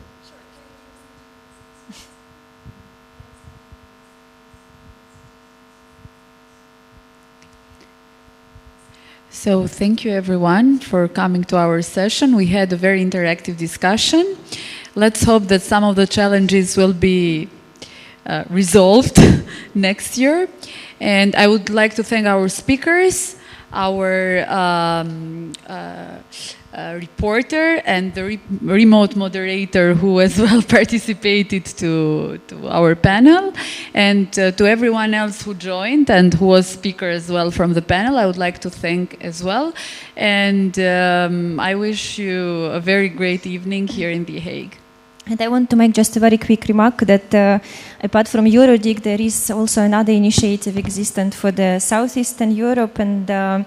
So thank you everyone for coming to our session. We had a very interactive discussion. Let's hope that some of the challenges will be resolved next year. And I would like to thank our speakers, our reporter, and the remote moderator who as well participated to our panel, and to everyone else who joined and who was speaker as well from the panel. I would like to thank as well. And I wish you a very great evening here in The Hague. And I want to make just a very quick remark that apart from EuroDIG, there is also another initiative existent for the Southeastern Europe, and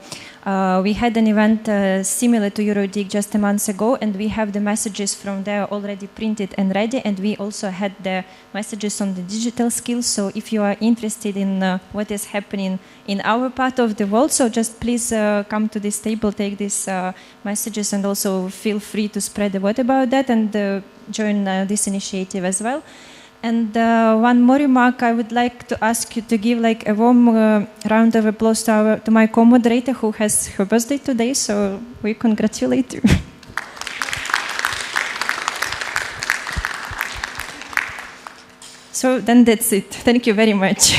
we had an event similar to EuroDIG just a month ago, and we have the messages from there already printed and ready, and we also had the messages on the digital skills. So if you are interested in what is happening in our part of the world, so just please come to this table, take these messages, and also feel free to spread the word about that and join this initiative as well. And one more remark, I would like to ask you to give like a warm round of applause to my co-moderator who has her birthday today, so we congratulate you. So then that's it. Thank you very much.